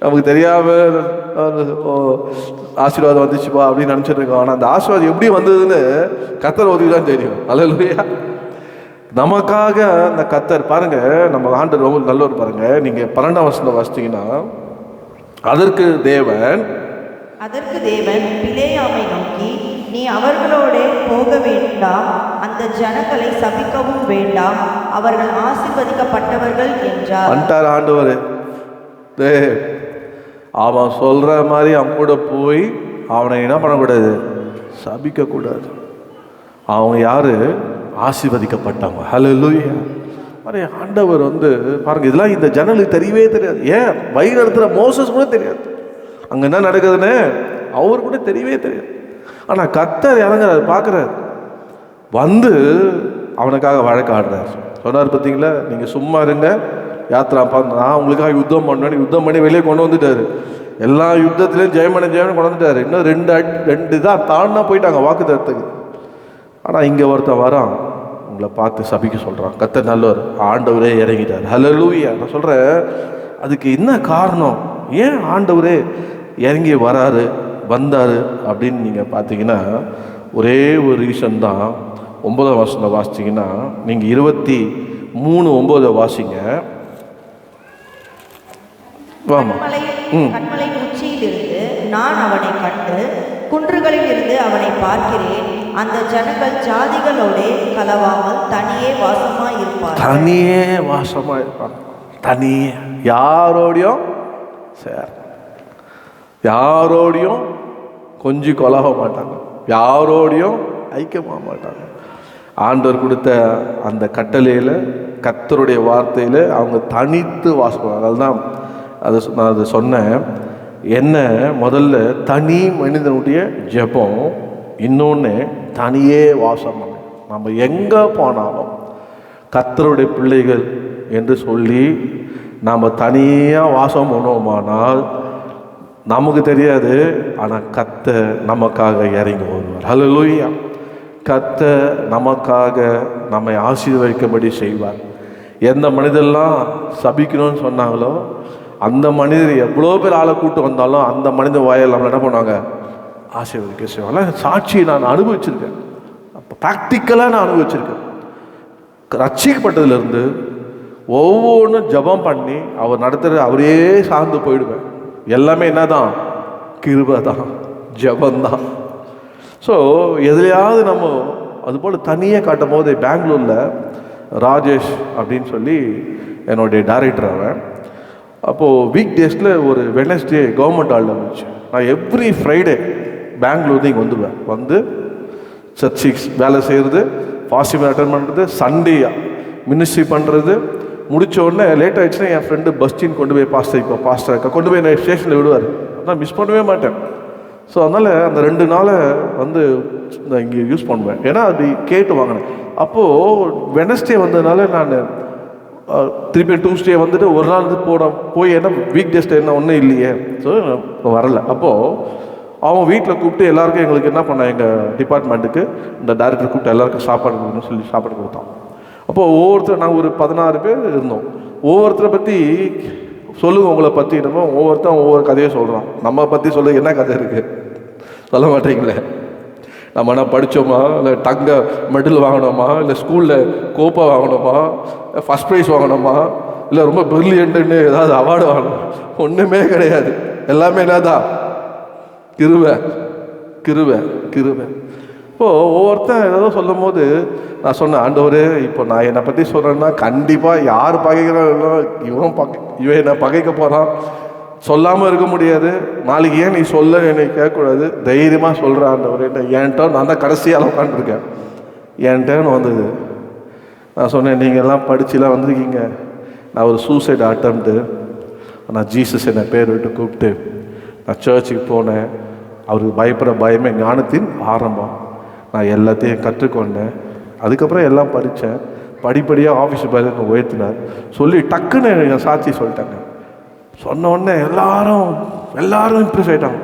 S1: நமக்கு தெரியாமல் ஆசீர்வாதம் வந்துச்சுப்பா அப்படின்னு நினச்சிட்டு இருக்கோம். ஆனால் அந்த ஆசீர்வாதம் எப்படி வந்ததுன்னு கர்த்தர் ஒதுக்கி தான் தெரியும். அல்லேலூயா. நமக்காக அந்த கர்த்தர் பாருங்க, நம்ம ஆண்டவர் ரொம்ப நல்லவர் பாருங்க. நீங்கள் 12ஆம் வசனம் வாசித்தீங்கன்னா, அதற்கு தேவன்
S3: பிலேயாமை நோக்கி, நீ அவர்களோட போக வேண்டாம், அந்த ஜனங்களை சபிக்கவும் வேண்டாம், அவர்கள் ஆசீர்வதிக்கப்பட்டவர்கள் என்றார்.
S1: வந்துட்டார் ஆண்டவர். அவன் சொல்ற மாதிரி அவன் கூட போய் அவனை என்ன பண்ணக்கூடாது, சபிக்க கூடாது. அவங்க யாரு, ஆசீர்வதிக்கப்பட்டவங்க. ஹல்லேலூயா. மாதிரி ஆண்டவர் பாருங்க, இதெல்லாம் இந்த ஜனங்களுக்கு தெரியவே தெரியாது. ஏன் வழி நடத்துகிற மோசஸ் கூட தெரியாது, அங்கே என்ன நடக்குதுன்னு அவர் கூட தெரியவே தெரியாது. ஆனால் கர்த்தர் இறங்குறாரு, பார்க்குறாரு, அவனுக்காக வழக்காடுறார். சொன்னார் பார்த்தீங்களா, நீங்கள் சும்மா இருங்க, யாத்திரா நான் உங்களுக்காக யுத்தம் பண்ணேன்னு யுத்தம் பண்ணி வெளியே கொண்டு வந்துட்டாரு. எல்லா யுத்தத்துலேயும் ஜெயம் கொண்டு வந்துட்டாரு. இன்னும் ரெண்டு தான் தாண்டா போயிட்டாங்க வாக்கு தரத்துக்கு. ஆனால் இங்கே ஒருத்தன் வரான், உங்களை பார்த்து சபிக்க சொல்கிறான். கர்த்தர் நல்லவர், ஆண்டவரே இறங்கிட்டார். ஹல்லேலூயா. நான் சொல்கிறேன், அதுக்கு என்ன காரணம், ஏன் ஆண்டவரே இறங்கி வந்தார் அப்படின்னு நீங்கள் பார்த்தீங்கன்னா, ஒரே ஒரு ரீசன் தான். 9ஆம் வசனம் வாசிச்சிங்கன்னா, நீங்கள் 23:9 வாசிங்க.
S3: கண்மலையின் உச்சியிலிருந்து நான் அவனை கண்டு குன்றுகளில் இருந்து அவனை பார்க்கிறேன். அந்த ஜனங்கள் ஜாதிகளோட கலவாமல் தனியே வாசமாய் இருப்பார்.
S1: தனியே, யாரோடையும் யாரோடையும் கொஞ்சம் கொலக மாட்டாங்க, யாரோடையும் ஐக்கியமாக மாட்டாங்க. ஆண்டவர் கொடுத்த அந்த கட்டளையில், கர்த்தருடைய வார்த்தையில் அவங்க தனித்து வாசம். அதுதான் நான் அதை சொன்னேன். என்ன, முதல்ல தனி மனிதனுடைய ஜெபம், இன்னொன்று தனியே வாசம். நம்ம எங்கே போனாலும் கர்த்தருடைய பிள்ளைகள் என்று சொல்லி நாம் தனியாக வாசம் பண்ணுவோமானால் நமக்கு தெரியாது, ஆனால் கர்த்தர் நமக்காக இறங்கி வருவார். ஹல்லேலூயா. கர்த்தர் நமக்காக நம்மை ஆசீர்வதிக்கும்படி செய்வார். எந்த மனிதெல்லாம் சபிக்கணும்னு சொன்னாங்களோ, அந்த மனிதர் எவ்வளோ பேர் ஆளை கூட்டு வந்தாலும் அந்த மனித வாயில் நம்மளை என்ன பண்ணுவாங்க, ஆசீர்வதிக்க செய்வாங்க. சாட்சி நான் அனுபவிச்சிருக்கேன், அப்போ ப்ராக்டிக்கலாக நான் அனுபவிச்சிருக்கேன். ரட்சிக்கப்பட்டதுலேருந்து ஒவ்வொன்றும் ஜபம் பண்ணி அவர் நடத்துகிற அவரே சார்ந்து போயிடுவேன். எல்லாமே என்ன தான், கிருபை தான், ஜபந்தான். ஸோ எதுலையாவது நம்ம அதுபோல் தனியாக காட்டும் போது, பெங்களூரில் ராஜேஷ் அப்படின்னு சொல்லி என்னுடைய டைரக்டர் அவன். அப்போது வீக் டேஸில் ஒரு வெட்னஸ்டே கவர்மெண்ட் ஹாலில் இருந்துச்சு. நான் எவ்ரி ஃப்ரைடே பெங்களூர் இங்கே வந்துடுவேன். சர்ச்சிக்ஸ் வேலை செய்கிறது, ஃபாஸ்டிங் அட்டன் பண்ணுறது, சண்டே மினிஸ்ட்ரி பண்ணுறது. முடித்த உடனே லேட் ஆகிடுச்சுன்னா என் ஃப்ரெண்டு பஸ்டின் கொண்டு போய் பாஸ்டர் கொண்டு போய் நான் ஸ்டேஷனில் விடுவார். நான் மிஸ் பண்ணவே மாட்டேன். ஸோ அதனால் அந்த 2 நாளை நான் இங்கே யூஸ் பண்ணுவேன். ஏன்னா அது கேட்டு வாங்கினேன். அப்போது வெனஸ்டே வந்ததுனால நான் திருப்பி டியூஸ்டே வந்துட்டு ஒரு நாள் போய் ஏன்னா வீக் டேஸ்ட்டு என்ன ஒன்றும் இல்லையே, ஸோ வரலை. அப்போது அவன் வீட்டில் கூப்பிட்டு எல்லாருக்கும் எங்களுக்கு என்ன பண்ணான், எங்கள் டிபார்ட்மெண்ட்டுக்கு இந்த டைரக்டர் கூப்பிட்டு எல்லாருக்கும் சாப்பாடு கொடுக்கணும்னு சொல்லி சாப்பாடு கொடுத்தான். அப்போது ஒவ்வொருத்தர், நாங்கள் ஒரு 16 பேர் இருந்தோம். ஒவ்வொருத்தரை பற்றி சொல்லுங்க, உங்களை பற்றி என்னமோ ஒவ்வொருத்தரும் ஒவ்வொரு கதையை சொல்கிறான். நம்ம பற்றி சொல்ல என்ன கதை இருக்குது சொல்ல மாட்டீங்களே. நம்ம என்ன படித்தோமா, இல்லை டங்க மெடல் வாங்கினோமா, இல்லை ஸ்கூலில் கோப்பா வாங்கினோமா, ஃபஸ்ட் ப்ரைஸ் வாங்கினோமா, இல்லை ரொம்ப பிரில்லியன்ட்டுன்னு ஏதாவது அவார்டு வாங்கணும், ஒன்றுமே கிடையாது. எல்லாமே என்னதான், கிருபை கிருபை கிருபை. இப்போது ஒவ்வொருத்தன் ஏதோ சொல்லும் போது நான் சொன்னேன், ஆண்டவரே இப்போ நான் என்னை பற்றி சொல்கிறேன்னா கண்டிப்பாக யார் பகைக்கிறானோ இவன் என்னை பகைக்க போகிறான், சொல்லாமல் இருக்க முடியாது. நாளைக்கு ஏன் நீ சொல்ல என்னை கேட்கக்கூடாது, தைரியமாக சொல்கிறேன் ஆண்டவரே. என்கிட்ட நான் தான் கடைசியால் உட்காந்துருக்கேன், என்கிட்டன்னு வந்தது. நான் சொன்னேன், நீங்கள் எல்லாம் படிச்சுலாம் வந்திருக்கீங்க, நான் ஒரு சூசைட் அட்டம்ப்ட்டு, நான் ஜீசஸ் என்னை பேர் விட்டு கூப்பிட்டு நான் சர்ச்சுக்கு போனேன். அவருக்கு பயப்படுற பயமே ஞானத்தின் ஆரம்பம். நான் எல்லாத்தையும் கற்றுக்கொண்டேன். அதுக்கப்புறம் எல்லாம் படித்தேன். படிப்படியாக ஆஃபீஸ் பதில் உயர்த்தினார் சொல்லி டக்குன்னு என் சாட்சி சொல்லிட்டாங்க. சொன்ன உடனே எல்லாரும் இம்ப்ரெஸ் ஆகிட்டாங்க.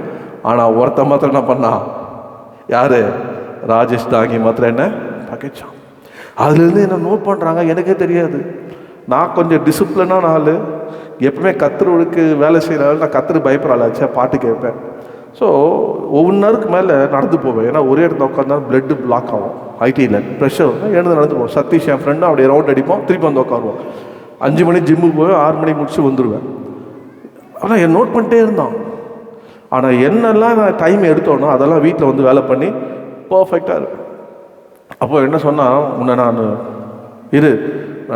S1: ஆனால் ஒருத்த மாத்திரம் என்ன பண்ணா, யார், ராஜேஷ் தாங்கி மாத்திரம் என்ன பகைச்சான். அதுலேருந்து என்ன நோட் பண்ணுறாங்க, எனக்கே தெரியாது. நான் கொஞ்சம் டிசிப்ளினான ஆள், எப்பவுமே கத்தருக்கு வேலை செய்கிற ஆள். நான் கத்தருக்கு பயப்படுற ஆளாச்சா, பாட்டு கேட்பேன். ஸோ ஒவ்வொரு மேலே நடந்து போவேன். ஏன்னா ஒரே இடத்துல உட்காந்தா பிளட்டு பிளாக் ஆகும். ஐடியில் ப்ரெஷர் எழுந்து நடந்து போவோம். சதீஷ் என் ஃப்ரெண்டும் அப்படியே ரவுண்ட் அடிப்போம், திருப்பி வந்து உட்காருவோம். 5 மணி ஜிம்முக்கு போய் 6 மணிக்கு முடிச்சு வந்துடுவேன். ஆனால் என் நோட் பண்ணிட்டே இருந்தான். ஆனால் என்னெல்லாம் நான் டைம் எடுத்தோன்னோ அதெல்லாம் வீட்டில் வந்து வேலை பண்ணி பர்ஃபெக்டாக இருக்கும். அப்போ என்ன சொன்னால், உன்னை நான்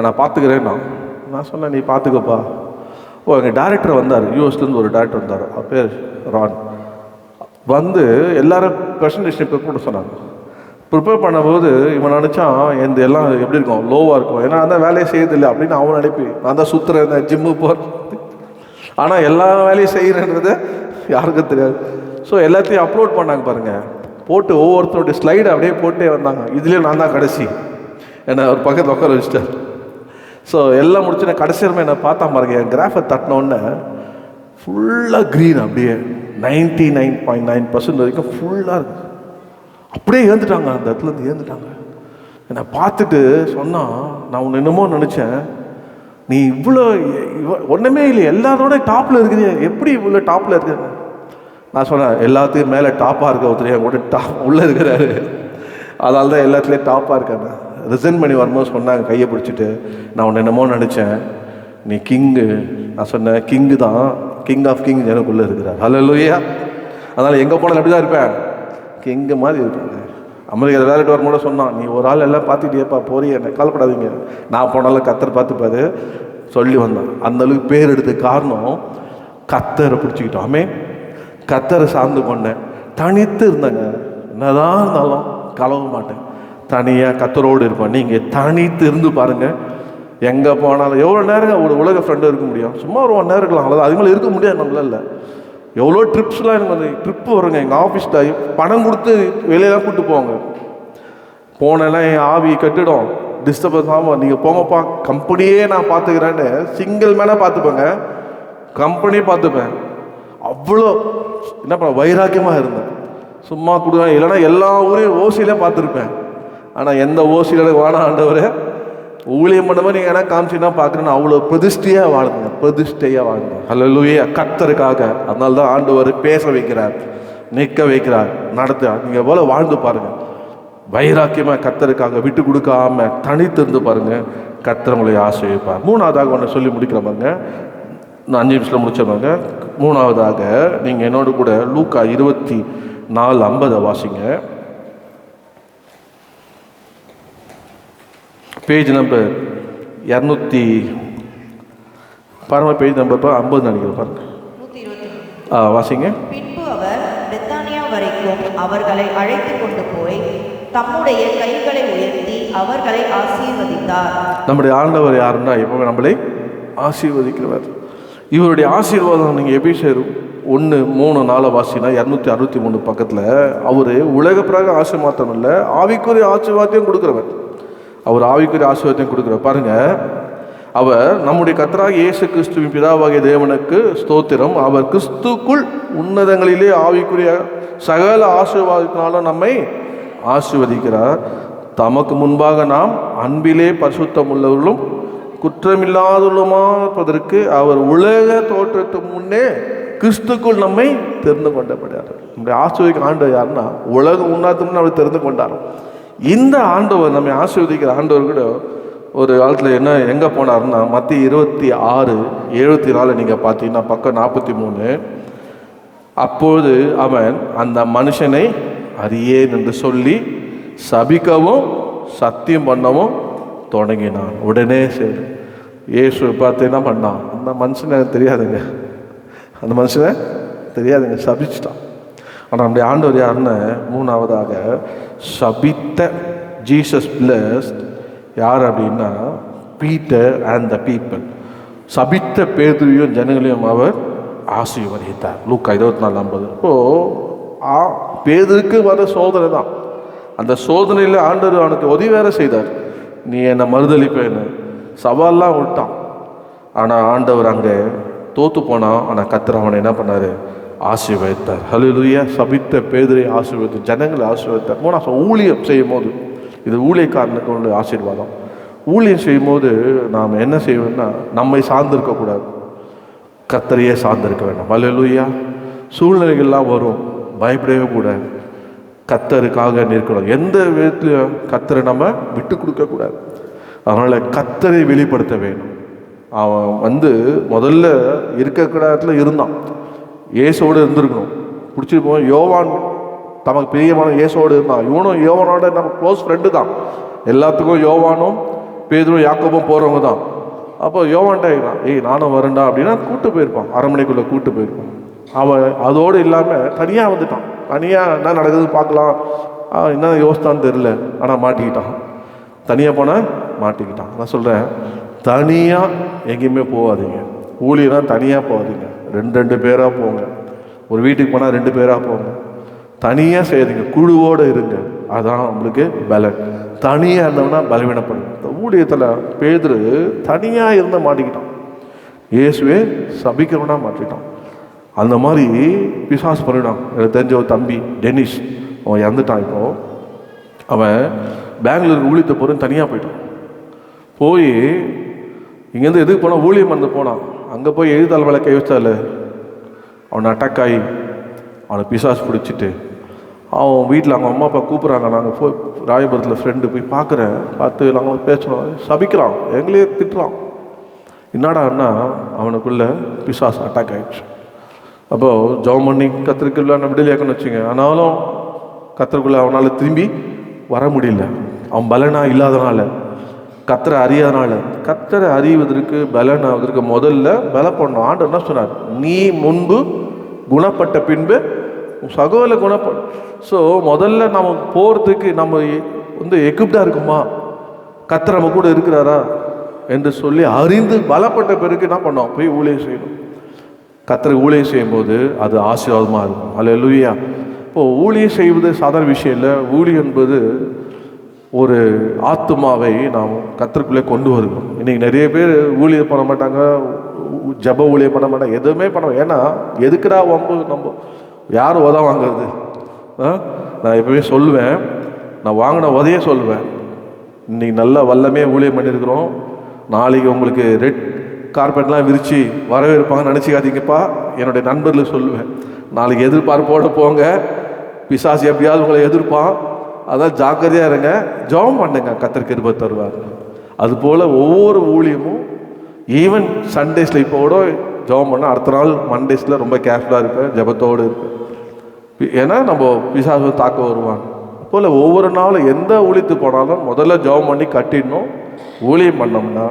S1: நான் பார்த்துக்கிறேன். நான் சொன்னேன், நீ பார்த்துக்கப்பா. எங்கள் டேரக்டர் வந்தார், யூஎஸ்லேருந்து ஒரு டேரக்டர் வந்தார், அவர் பேர் ரான். வந்து எல்லாரும் ப்ரெசன்டேஷன் ப்ரிப்பேர் பண்ண சொன்னாங்க. ப்ரிப்பேர் பண்ணும்போது இவன் நினச்சான் எந்த எல்லாம் எப்படி இருக்கும், லோவாக இருக்கும். ஏன்னா நான் தான் வேலையை செய்யறதில்லை அப்படின்னு அவன் நினைப்பி, நான் தான் சுற்றுறேன், இந்த ஜிம்முக்கு போகிறேன். ஆனால் எல்லா வேலையும் செய்கிறேன்றது யாருக்கும் தெரியாது. ஸோ எல்லாத்தையும் அப்லோட் பண்ணாங்க பாருங்கள். போட்டு ஒவ்வொருத்தருடைய ஸ்லைடை அப்படியே போட்டே வந்தாங்க. இதுலேயும் நான் தான் கடைசி, என்னை ஒரு பக்கத்தில் உட்கார வச்சுட்டேன். ஸோ எல்லாம் முடிச்சுன்னா கடைசியில் என்னை பார்த்தா பாருங்க, என் கிராஃபை தட்டினோடனே ஃபுல்லாக க்ரீன், அப்படியே 99.9% வரைக்கும் ஃபுல்லாக இருக்குது. அப்படியே ஏந்துட்டாங்க, அந்த இடத்துலேருந்து ஏந்துட்டாங்க. என்னை பார்த்துட்டு சொன்னால், நான் உன்னை என்னமோ நினச்சேன், நீ இவ்வளோ ஒன்றுமே இல்லை, எல்லாரோட டாப்பில் இருக்கிறீ, எப்படி இவ்வளோ டாப்பில் இருக்கிற? நான் சொன்னேன், எல்லாத்தையும் மேலே டாப்பாக இருக்க ஒருத்தர் என் கூட உள்ளே இருக்கிறாரு, அதனால தான் எல்லாத்துலேயும் டாப்பாக இருக்காங்க. ரிசைன் பண்ணி வரும்போது சொன்னாங்க, கையை பிடிச்சிட்டு, நான் உன்னை என்னமோ நினச்சேன், நீ கிங்கு. நான் சொன்னேன், கிங்கு தான், கிங் ஆஃப் கிங் எனக்குள்ளே இருக்கிறார். ஹல்லேலூயா. அதனால் எங்கே போனாலும் அப்படி தான் இருப்பேன், கிங்கு மாதிரி இருப்பாங்க. அமெரிக்கா வேலைட்டு வரும்போது சொன்னான், நீ ஒரு ஆள் எல்லாம் பார்த்துட்டியப்பா, போறிய, என்ன கவலைப்படாதீங்க, நான் போனாலும் கத்தர் பார்த்துப்பாரு சொல்லி வந்தான். அந்தளவுக்கு பேர் எடுத்த காரணம் கத்தரை பிடிச்சிக்கிட்டோம். ஆமே, கத்தரை சார்ந்து கொண்டேன். தனித்து இருந்தாங்க, என்னதான் இருந்தாலும் கலவ மாட்டேன், தனியாக கத்தரோடு இருப்பேன். நீங்கள் தனித்து இருந்து பாருங்கள், எங்கே போனாலும் எவ்வளோ நேரம் ஒரு உலக ஃப்ரெண்டு இருக்க முடியும்? சும்மா ஒரு 1 நேரம் இருக்கலாம், அவ்வளோதான். அது மாதிரி இருக்க முடியாது நம்மளால. எவ்வளோ ட்ரிப்ஸ்லாம் எனக்கு வந்து ட்ரிப்பு வருங்க. எங்கள் ஆஃபீஸில் பணம் கொடுத்து வெளியெல்லாம் கூப்பிட்டு போவாங்க. போனேன்னா என் ஆவி கட்டிடும், டிஸ்டர்பன்ஸ் ஆகும். நீங்கள் போங்கப்பா, கம்பெனியே நான் பார்த்துக்கிறேன்னு சிங்கிள் மேலே பார்த்துப்பேங்க, கம்பெனியே பார்த்துப்பேன். அவ்வளோ என்ன பண்ண வைராக்கியமாக இருந்தேன். சும்மா கொடுவேன், இல்லைன்னா எல்லா ஊரையும் ஓசியிலே பார்த்துருப்பேன். ஆனால் எந்த ஓசியில் வானா ஆண்டவரே ஊழியம் பண்ண மாதிரி நீங்கள் ஏன்னா காமிச்சின்னா பார்க்குறேன்னு அவ்வளோ பிரதிஷ்டையாக வாழ்ந்தேன், பிரதிஷ்டையாக வாழ்ந்தேன். ஹல்லேலூயா, கர்த்தருக்காக. அதனால தான் ஆண்டவர் பேச வைக்கிறார், நிற்க வைக்கிறார், நடத்துகிறார். நீங்கள் போல் வாழ்ந்து பாருங்கள், வைராக்கியமாக கர்த்தருக்காக விட்டு கொடுக்காம தனித்திருந்து பாருங்கள், கர்த்தர் உங்களை ஆசீர்வதிப்பார். 3ஆவதாக ஒன்று சொல்லி முடிக்கிற பாருங்க, நான் 5 நிமிஷத்தில் முடிச்சிருவாங்க. 3ஆவதாக நீங்கள் என்னோட கூட லூக்கா 24:50 வாசிங்க. பேஜ் நம்பர் 200 பாருங்க, பேஜ் நம்பர் 50 நினைக்கிறேன் பாருங்க. 120 வாசிங்க.
S3: பின்பு அவர் பெத்தானியா வரைக்கும் அவர்களை அழைத்து கொண்டு போய் தம்முடைய கைகளை உயர்த்தி அவர்களை ஆசீர்வதித்தார்.
S1: நம்முடைய ஆண்டவர் யாருன்னா எப்பவுமே நம்மளை ஆசீர்வதிக்கிறவர். இவருடைய ஆசீர்வாதம் நீங்கள் எபிசேர் 1:3-4 வாசினா 263 பக்கத்தில் அவர் உலக பிறகு ஆசீர்வாதம் இல்லை, ஆவிக்குரிய ஆசீர்வாதத்தையும் கொடுக்குறவர். அவர் ஆவிக்குரிய ஆசீர்வாதத்தையும் கொடுக்குறவர். பாருங்கள், அவர் நம்முடைய கர்த்தராகிய இயேசு கிறிஸ்துவின் பிதாவாகிய தேவனுக்கு ஸ்தோத்திரம், அவர் கிறிஸ்துக்குள் உன்னதங்களிலே ஆவிக்குரிய சகல ஆசீர்வாதத்தினாலும் நம்மை ஆசீர்வதிக்கிறார். தமக்கு முன்பாக நாம் அன்பிலே பரிசுத்தம் உள்ளவர்களும் குற்றமில்லாதவர்களுமாக இருப்பதற்கு அவர் உலக தோற்றத்துக்கு முன்னே கிறிஸ்துக்குள் நம்மை தெரிந்து கொண்டபடியார். நம்முடைய ஆசீர்வதிக்க ஆண்டவர் யாருன்னா, உலகம் உண்ணாத்துக்கு முன்னே அவர் தெரிந்து கொண்டார். இந்த ஆண்டவர் நம்மை ஆசீர்வதிக்கிற ஆண்டவர் கூட ஒரு காலத்தில் எங்கே போனார்னா, மத்திய 26:74 நீங்கள் பார்த்தீங்கன்னா பக்கம் 43. அப்போது அவன் அந்த மனுஷனை அறியேன் என்று சொல்லி சபிக்கவும் சத்தியம் பண்ணவும் தொடங்கினான். உடனே சரி இயேசு பார்த்து என்ன பண்ணான், அந்த மனுஷனை தெரியாதுங்க, அந்த மனுஷனை தெரியாதுங்க, சபிச்சிட்டான். ஆனால் நம்முடைய ஆண்டவர் யாருன்னு 3ஆவதாக சபித்த ஜீசஸ் பிளஸ்ட் யார் அப்படின்னா பீட்டர் அண்ட் த பீப்பிள். சபித்த பேதுருவையும் ஜனங்களையும் அவர் ஆசீர்வதித்தார். லூக்கா 24:50. இப்போது பேதுருக்கு வர சோதனை தான், அந்த சோதனையில் ஆண்டவர் அவனுக்கு உதவி வேற செய்தார். நீ என்னை மறுதளிப்பேன்னு சவால்லாம் விட்டான். ஆனால் ஆண்டவர் அங்கே தோற்று போனான். ஆனால் கர்த்தர் அவனை என்ன பண்ணார், ஆசீர்வதித்தார். ஹல்லேலூயா. சபித்த பேதுரை ஆசீர்வதித்தார், ஜனங்களை ஆசீர்வதித்தார். 3 ஊழியம் செய்யும் போது, இது ஊழியக்காரனுக்கு உள்ள ஆசீர்வாதம். ஊழியம் செய்யும் போது நாம் என்ன செய்வோம்னா, நம்மை சார்ந்திருக்கக்கூடாது, கர்த்தரையே சார்ந்திருக்க வேண்டும். ஹல்லேலூயா. சூழ்நிலைகள்லாம் வரும், பயப்படவே கூடாது. கர்த்தருக்காக நிற்கணும். எந்த விதத்துலையும் கர்த்தரை நம்ம விட்டு கொடுக்கக்கூடாது. அதனால் கர்த்தரை வெளிப்படுத்த வேணும். அவன் முதல்ல இருக்கிற இடத்துல இருந்தான், இயேசுவோடு இருந்திருக்கணும். பிடிச்சிட்டு போவோம். யோவான் தமக்கு பிரியமான இயேசுவோடு இருந்தான். இவனும் யோவானோட நம்ம க்ளோஸ் ஃப்ரெண்டு தான். எல்லாத்துக்கும் யோவானும் பேதுரும் யாக்கோபும் போகிறவங்க தான். அப்போ யோவான்டா நானும் வரேன்டா அப்படின்னா கூப்பிட்டு போயிருப்பான், அரண்மனைக்குள்ளே கூப்பிட்டு போயிருப்பான். அவன் அதோடு இல்லாமல் தனியாக வந்துட்டான். தனியாக என்ன நடக்குதுன்னு பார்க்கலாம் என்ன யோசித்தான்னு தெரில, ஆனால் மாட்டிக்கிட்டான். தனியாக போனால் மாட்டிக்கிட்டான். நான் சொல்கிறேன், தனியாக எங்கேயுமே போகாதீங்க. ஊழியெல்லாம் தனியாக போகாதீங்க, ரெண்டு பேராக போங்க. ஒரு வீட்டுக்கு போனால் 2 பேராக போங்க. தனியாக செய்யாதீங்க, குழுவோடு இருங்க. அதான் உங்களுக்கு பலன். தனியாக இருந்தோம்னா பலவீனப்படும். ஊழியத்தில் பேதுரு தனியாக இருந்த மாட்டிக்கிட்டான், இயேசுவே சபிக்கிறவனா மாட்டிக்கிட்டான். அந்த மாதிரி பிசாசு பண்ணிவிடான். எனக்கு தெரிஞ்ச ஒரு தம்பி டெனிஸ், அவன் இறந்துட்டான். இப்போது அவன் பெங்களூருக்கு ஊழியத்தை போகிறேன் தனியாக போயிட்டான். போய் இங்கேருந்து எதுக்கு போனால் ஊழியம் வந்து போனான். அங்கே போய் எழுதாள் மேலே கை வச்சால அவனை அட்டாக் ஆகி அவனை பிசாசு பிடிச்சிட்டு அவன் வீட்டில் அவங்க அம்மா அப்பா கூப்பிட்றாங்க. நாங்கள் போய் ராயபுரத்தில் ஃப்ரெண்டு போய் பார்த்து நாங்கள் பேசுகிறோம். சபிக்கிறான், எங்களையே திட்டுறான். என்னடான்னா அவனுக்குள்ளே பிசாசு அட்டாக் ஆகிடுச்சு. அப்போது ஜெபம் பண்ணி கர்த்தருக்குள்ள நம்ம விடுதலையாக்கன்னு வச்சுங்க. ஆனாலும் கர்த்தருக்குள்ளே அவனால் திரும்பி வர முடியல. அவன் பலனாக இல்லாதனால, கர்த்தரை அறியாதனால. கர்த்தரை அறிவதற்கு பலன் ஆவதற்கு முதல்ல பலப்படணும். ஆண்டவர் என்ன சொன்னார்? நீ முன்பு குணப்பட்ட பின்பு சகோதர குணப்படும். ஸோ முதல்ல நம்ம போகிறதுக்கு நம்ம எக்யூப்டாக இருக்குமா, கர்த்தர் நம்ம கூட இருக்கிறாரா என்று சொல்லி அறிந்து பலப்பட்ட பிறகு என்ன பண்ணோம்? போய் ஊழியம் செய்யணும். கர்த்தருக்கு ஊழியம் செய்யும்போது அது ஆசீர்வாதமாக இருக்கும். அல்லேலூயா. இப்போது ஊழியம் செய்வது சாதாரண விஷயம் இல்லை. ஊழியம் என்பது ஒரு ஆத்துமாவை நாம் கர்த்தருக்குள்ளே கொண்டு வருகிறோம். இன்றைக்கி நிறைய பேர் ஊழியம் பண்ண மாட்டாங்க, ஜப ஊழியம் பண்ண மாட்டாங்க, எதுவுமே பண்ண. ஏன்னா எதுக்குடா வம்பு, நம்ம யார் உத வாங்குறது? நான் எப்பவுமே சொல்லுவேன், நான் வாங்கின உதையே சொல்லுவேன். இன்றைக்கி நல்லா வல்லமே ஊழியம் பண்ணியிருக்கிறோம். நாளைக்கு உங்களுக்கு ரெட் கார்பெட்லாம் விரித்து வரவேற்பாங்கன்னு நினச்சிக்காதீங்கப்பா. என்னுடைய நண்பர்களுக்கு சொல்லுவேன், நாளைக்கு எதிர்பார்ப்போடு போங்க, பிசாசு எப்படியாவது உங்களை எதிர்ப்பான். அதான் ஜாக்கிரதையாக இருங்க, ஜெபம் பண்ணுங்க, கர்த்தர் கிருபை தருவார். அதுபோல் ஒவ்வொரு ஊழியமும் ஈவன் சண்டேஸில் இப்போ கூட ஜெபம் பண்ணால் அடுத்த நாள் மண்டேஸில் ரொம்ப கேர்ஃபுல்லாக இருப்பேன், ஜெபத்தோடு இருப்பேன். ஏன்னா நம்ம பிசாசு தாக்க வருவாங்க. அப்போல் ஒவ்வொரு நாளும் எந்த ஊழியத்து போனாலும் முதல்ல ஜெபம் பண்ணி கட்டிடணும். ஊழியம் பண்ணோம்னா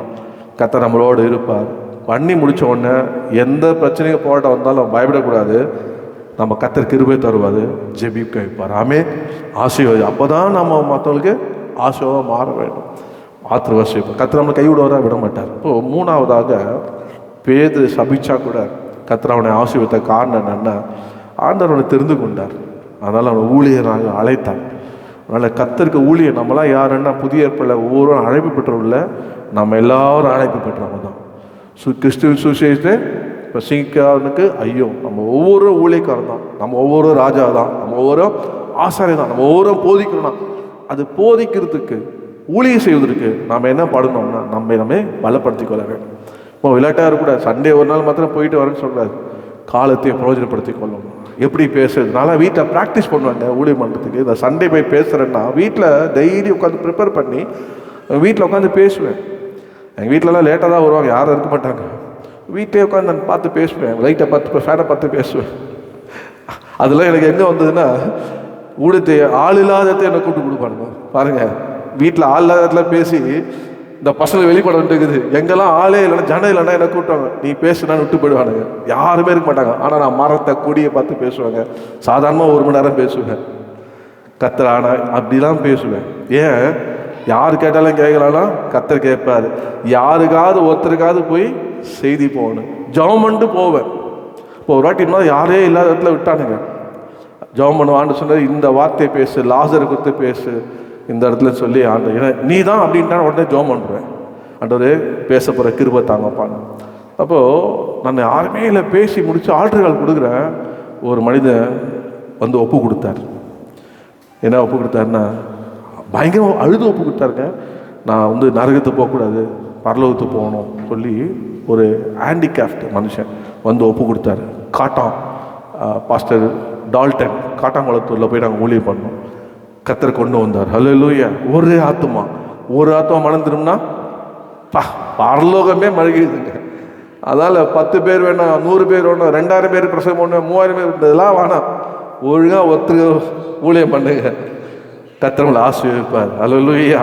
S1: கர்த்தர் நம்மளோடு இருப்பார். பண்ணி முடித்த உடனே எந்த பிரச்சனையும் போராட்டம் வந்தாலும் பயப்படக்கூடாது. நம்ம கர்த்தர் கிருபை தருவார், ஜெபிக்க வைப்பார். ஆசீர்வாதம். அப்போ தான் நம்ம மற்றவங்களுக்கு ஆசீர்வாதம் மாற வேண்டும். ஆத்திரவசிப்போம். கர்த்தர் நம்மளை கைவிடுவாரா? விட மாட்டார். இப்போது மூணாவதாக பேதுரு சபிச்சா கூட கர்த்தர் அவனை ஆசீர்வதித்த காரணம் என்னன்னா, ஆண்டவர் அவனை தெரிந்து கொண்டார். அதனால் அவனை ஊழியராக அழைத்தார். அதனால் கர்த்தருக்கு ஊழியர். நம்மளாம் யாருன்னா புதிய ஏற்பாட்டில் ஒவ்வொருவரும் அழைப்பு பெற்றவர்கள, நம்ம எல்லாரும் அழைப்பு பெற்றவங்க தான். கிறிஸ்துவின் சுவிசேஷத்தை பிரசங்கிக்காரனுக்கு ஐயோ, நம்ம ஒவ்வொரு ஊழியக்காரன் தான், நம்ம ஒவ்வொரு ராஜா தான், நம்ம ஒவ்வொரு ஆசாரியர் தான், நம்ம ஒவ்வொரு போதிக்கணும்னா அது போதிக்கிறதுக்கு ஊழியம் செய்வதற்கு நாம் என்ன பண்ணணும்னா நம்ம பலப்படுத்தி கொள்ள வேண்டும். இப்போ விளையாட்டாக இருக்கக்கூடாது. சண்டே ஒரு நாள் மாத்திரம் போயிட்டு வரேன்னு சொல்லக்கூடாது. காலத்தையும் பிரயோஜனப்படுத்தி கொள்ளணும். எப்படி பேசுறதுனால வீட்டில் ப்ராக்டிஸ் பண்ணுவாங்க ஊழியம் பண்ணுறதுக்கு. இந்த சண்டே போய் பேசுகிறேன்னா வீட்டில் டெய்லி உட்காந்து ப்ரிப்பேர் பண்ணி வீட்டில் உட்காந்து பேசுவேன். எங்கள் வீட்டிலலாம் லேட்டாக தான் வருவாங்க, யாரும் இருக்க மாட்டாங்க. வீட்டிலே உட்காந்து நான் பார்த்து பேசுவேன், லைட்டை பார்த்து ஃபேனை பார்த்து பேசுவேன். அதெல்லாம் எனக்கு எங்கே வந்ததுன்னா, ஊழியத்தை ஆள் இல்லாததை என்னை கூப்பிட்டு கொடுப்பானுங்க. பாருங்கள், வீட்டில் ஆள் இல்லாததுல பேசி இந்த பசங்களை வெளிப்பட வேண்டியது. எங்கெல்லாம் ஆளே இல்லைன்னா ஜனம் இல்லைன்னா என்னை கூப்பிட்டாங்க, நீ பேசுனான்னு விட்டு போயிடுவானுங்க. யாருமே இருக்க மாட்டாங்க. ஆனால் நான் மரத்தை கொடியை பார்த்து பேசுவாங்க. சாதாரணமாக 1 மணி நேரம் பேசுவேன். கர்த்தர் ஆனால் அப்படிலாம் பேசுவேன். ஏன்? யார் கேட்டாலும் கேட்கலாம்னா கர்த்தர் கேட்பார். யாருக்காவது ஒருத்தருக்காவது போய் செய்தி போகணும். ஜெபம் பண்ணிட்டு போவேன். இப்போ ஒரு வாட்டினா யாரே இல்லாத இடத்துல விட்டானுங்க. ஜெபம் பண்ணுவான்னு சொன்னது, இந்த வார்த்தையை பேசு, லாசரை கொடுத்து பேசு இந்த இடத்துல சொல்லி, ஆண்டு ஏன்னா நீ தான் அப்படின்ட்டா உடனே ஜெபம் பண்ணுறேன். ஆண்டவரே பேச போகிற கிருபை தாங்கப்பான்னு. அப்போது நான் யாருமே இல்லை, பேசி முடித்து ஆல்டர்கள் கொடுக்குறேன். ஒரு மனிதன் வந்து ஒப்பு கொடுத்தார். என்ன ஒப்பு கொடுத்தாருன்னா, பயங்கர அழுது ஒப்பு கொடுத்தாருங்க. நான் நரகத்துக்கு போகக்கூடாது, பரலோகத்துக்கு போகணும் சொல்லி ஒரு ஹேண்டிகிராஃப்ட் மனுஷன் வந்து ஒப்பு கொடுத்தாரு. காட்டான் பாஸ்டர் டால்டன் காட்டாங்குளத்தூரில் போய் நாங்கள் ஊழியம் பண்ணோம். கர்த்தர் கொண்டு வந்தார். ஹல்லேலூயா. ஒரு ஆத்மா மனம் திரும்பினா பரலோகமே மழுகிடுதுங்க. அதனால் 10 பேர் வேணாம், 100 பேர் வேணும், 2000 பேர் பிரசவம் பண்ணணும், 3000 பேர் இதெல்லாம் வேணாம். ஒழுங்காக ஊழியம் பண்ணுங்க, கர்த்தர் உங்களை ஆசீர்வதிப்பார். ஹல்லேலூயா.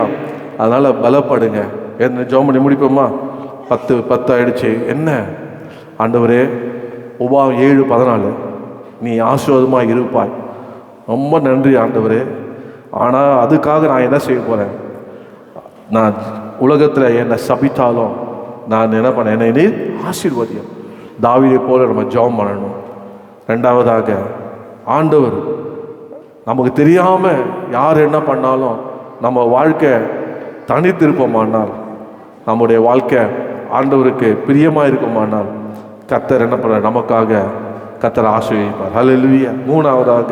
S1: அதனால் பலப்படுங்க. என்ன ஜெபம் பண்ணி முடிப்போமா? 10 ஆயிடுச்சு. என்ன ஆண்டவரே, உபாகம் 7:14 நீ ஆசீர்வாதமாக இருப்பாய். ரொம்ப நன்றி ஆண்டவரே. ஆனால் அதுக்காக நான் என்ன செய்ய போகிறேன்? நான் உலகத்தில் என்னை சபித்தாலும் நான் என்ன பண்ணேன்? என்னை நீ ஆசீர்வதியம். தாவீதை போல நம்ம ஜெபம் பண்ணணும். 2வதாக, ஆண்டவர் நமக்கு தெரியாமல் யார் என்ன பண்ணாலும் நம்ம வாழ்க்கை தனித்திருப்போமானால், நம்முடைய வாழ்க்கை ஆண்டவருக்கு பிரியமாக இருக்குமானால், கர்த்தர் என்ன பண்ண நமக்காக கர்த்தர் ஆசீர்வதிப்பார். ஹல்லேலூயா. 3வதாக,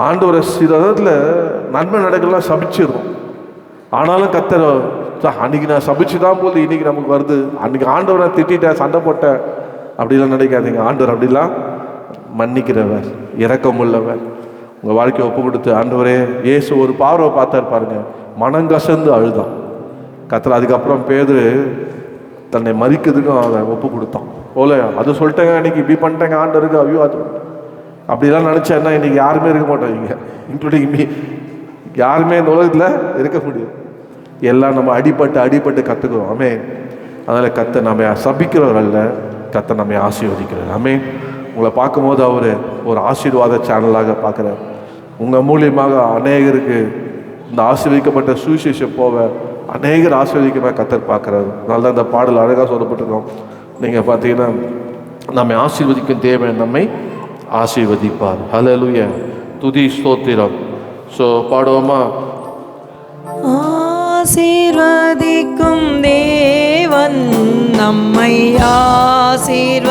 S1: ஆண்டவரை சில இடத்துல நன்மை நடக்கலாம் சபிச்சிடும். ஆனாலும் கர்த்தர் அன்றைக்கி நான் சபிச்சு தான் போது இன்றைக்கி நமக்கு வருது, அன்றைக்கி ஆண்டவரை திட்டேன், சண்டை போட்டேன் அப்படிலாம் நினைக்காதீங்க. ஆண்டவர் அப்படிலாம் மன்னிக்கிறவர், இரக்கம் உள்ளவர். உங்கள் வாழ்க்கையை ஒப்பு கொடுத்து, ஆண்டவரே இயேசு ஒரு பார்வை பார்த்தார் பாருங்க, மனங்கசந்து அழுதான். கர்த்தர் அதுக்கப்புறம் பேதுரு தன்னை மறிக்கிறதுக்கும் அவன் ஒப்பு கொடுத்தான் போல. அது சொல்லிட்டேங்க, இன்னைக்கு இப்படி பண்ணிட்டேங்க ஆண்டவருக்கு, ஐயோ அது அப்படிலாம் நினச்சேன்னா இன்றைக்கி யாருமே இருக்க மாட்டாங்க, இன்க்ளூடிங் மீ. யாருமே இந்த உலகத்தில் இருக்க முடியும். எல்லாம் நம்ம அடிபட்டு கற்றுக்குறோம். ஆமே. அதனால் கர்த்தர் நம்ம சபிக்கிறவர் அல்ல, கர்த்தர் நம்மை ஆசீர்வதிக்கிறார். ஆமே. உங்களை பார்க்கும்போது அவர் ஒரு ஆசீர்வாத சேனலாக பார்க்குறார். உங்கள் மூலியமாக அநேகருக்கு இந்த ஆசீர்வதிக்கப்பட்ட சுவிசேஷம் போக அநேகர் ஆசீர்வதிக்கமாக கர்த்தர் பார்க்குறாரு. அதனால தான் இந்த பாடல் அழகாக சொல்லப்பட்டிருக்கோம். நீங்கள் பார்த்தீங்கன்னா, நம்மை ஆசீர்வதிக்கும் தேவன் நம்மை ஆசீர்வதிப்பார். ஹல்லேலூயா. துதி ஸ்தோத்திரம். ஸோ பாடுவோமா?
S2: ஆசீர்வதிக்கும் தேவன் நம்மை ஆசீர்வதிப்பாரே.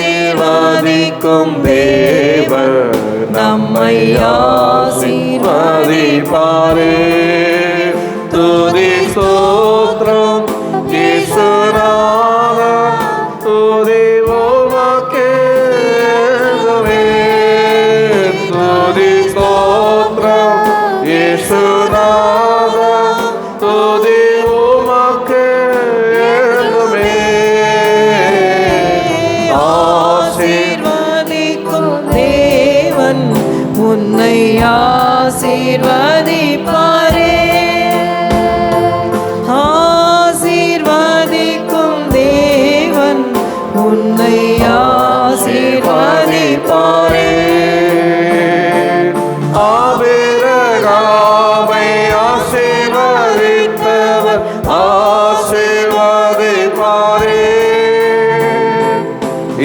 S1: ஆசீர்வதிக்கும் தேவன் நம்மை ஆசீர்வதிப்பாரே. துதி ஸ்தோத்திரம் இயேசுநாதா, துதி உமக்கே. துதி ஸ்தோத்திரம் இயேசுநாதா, துதி உமக்கே.
S2: ஆசீர்வதிக்கும் தேவன் உன்னை ஆசீர்வதிப்பாரே. ஆசீர்வதிக்கும் தேவன் உன்னை ஆசீர்வதிப்பாரே.
S1: ஆபிரகாமை ஆசீர்வதித்தவர் ஆசீர்வதிப்பாரே.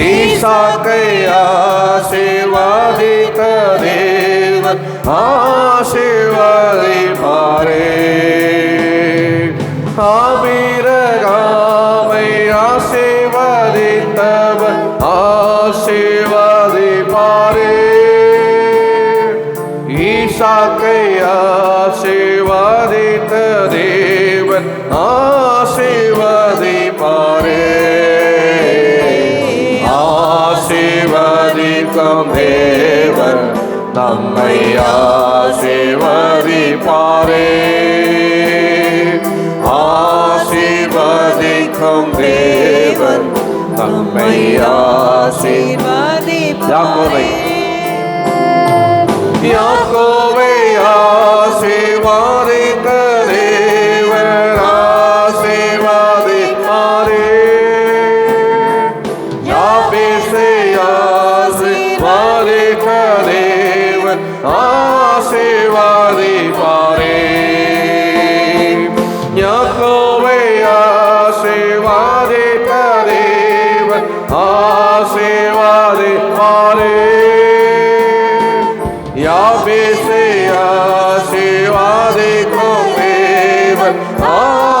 S1: ஈசாக்கை ஆசீர்வதித்த தேவன் ஆசீர்வதிப்பாரே. ஆபிரகாமை ஆசீர்வதித்தவர் ஆசீர்வதிப்பாரே. ஈசாக்கை ஆசீர்வதித்த தேவன் ஆசீர்வதிப்பாரே. ஆசீர்வதிக்கும் தேவன் நம்மை ஆசீர்வதிப்பாரே. ஆசீர்வதிக்கும் தேவன் நம்மை ஆசீர்வதிப்பாரே. யாக்கோபை ஆசீர்வதித்த தேவன் ஆசீர்வதிப்பாரே. யாபேசை ஆசீர்வதித்த தேவன் ஆசீர்வதிப்பாரே. யாக்கோபை ஆசீர்வதித்த தேவன் ஆசீர்வதிப்பாரே. யாபேசை ஆசீர்வதிக்கும் தேவன்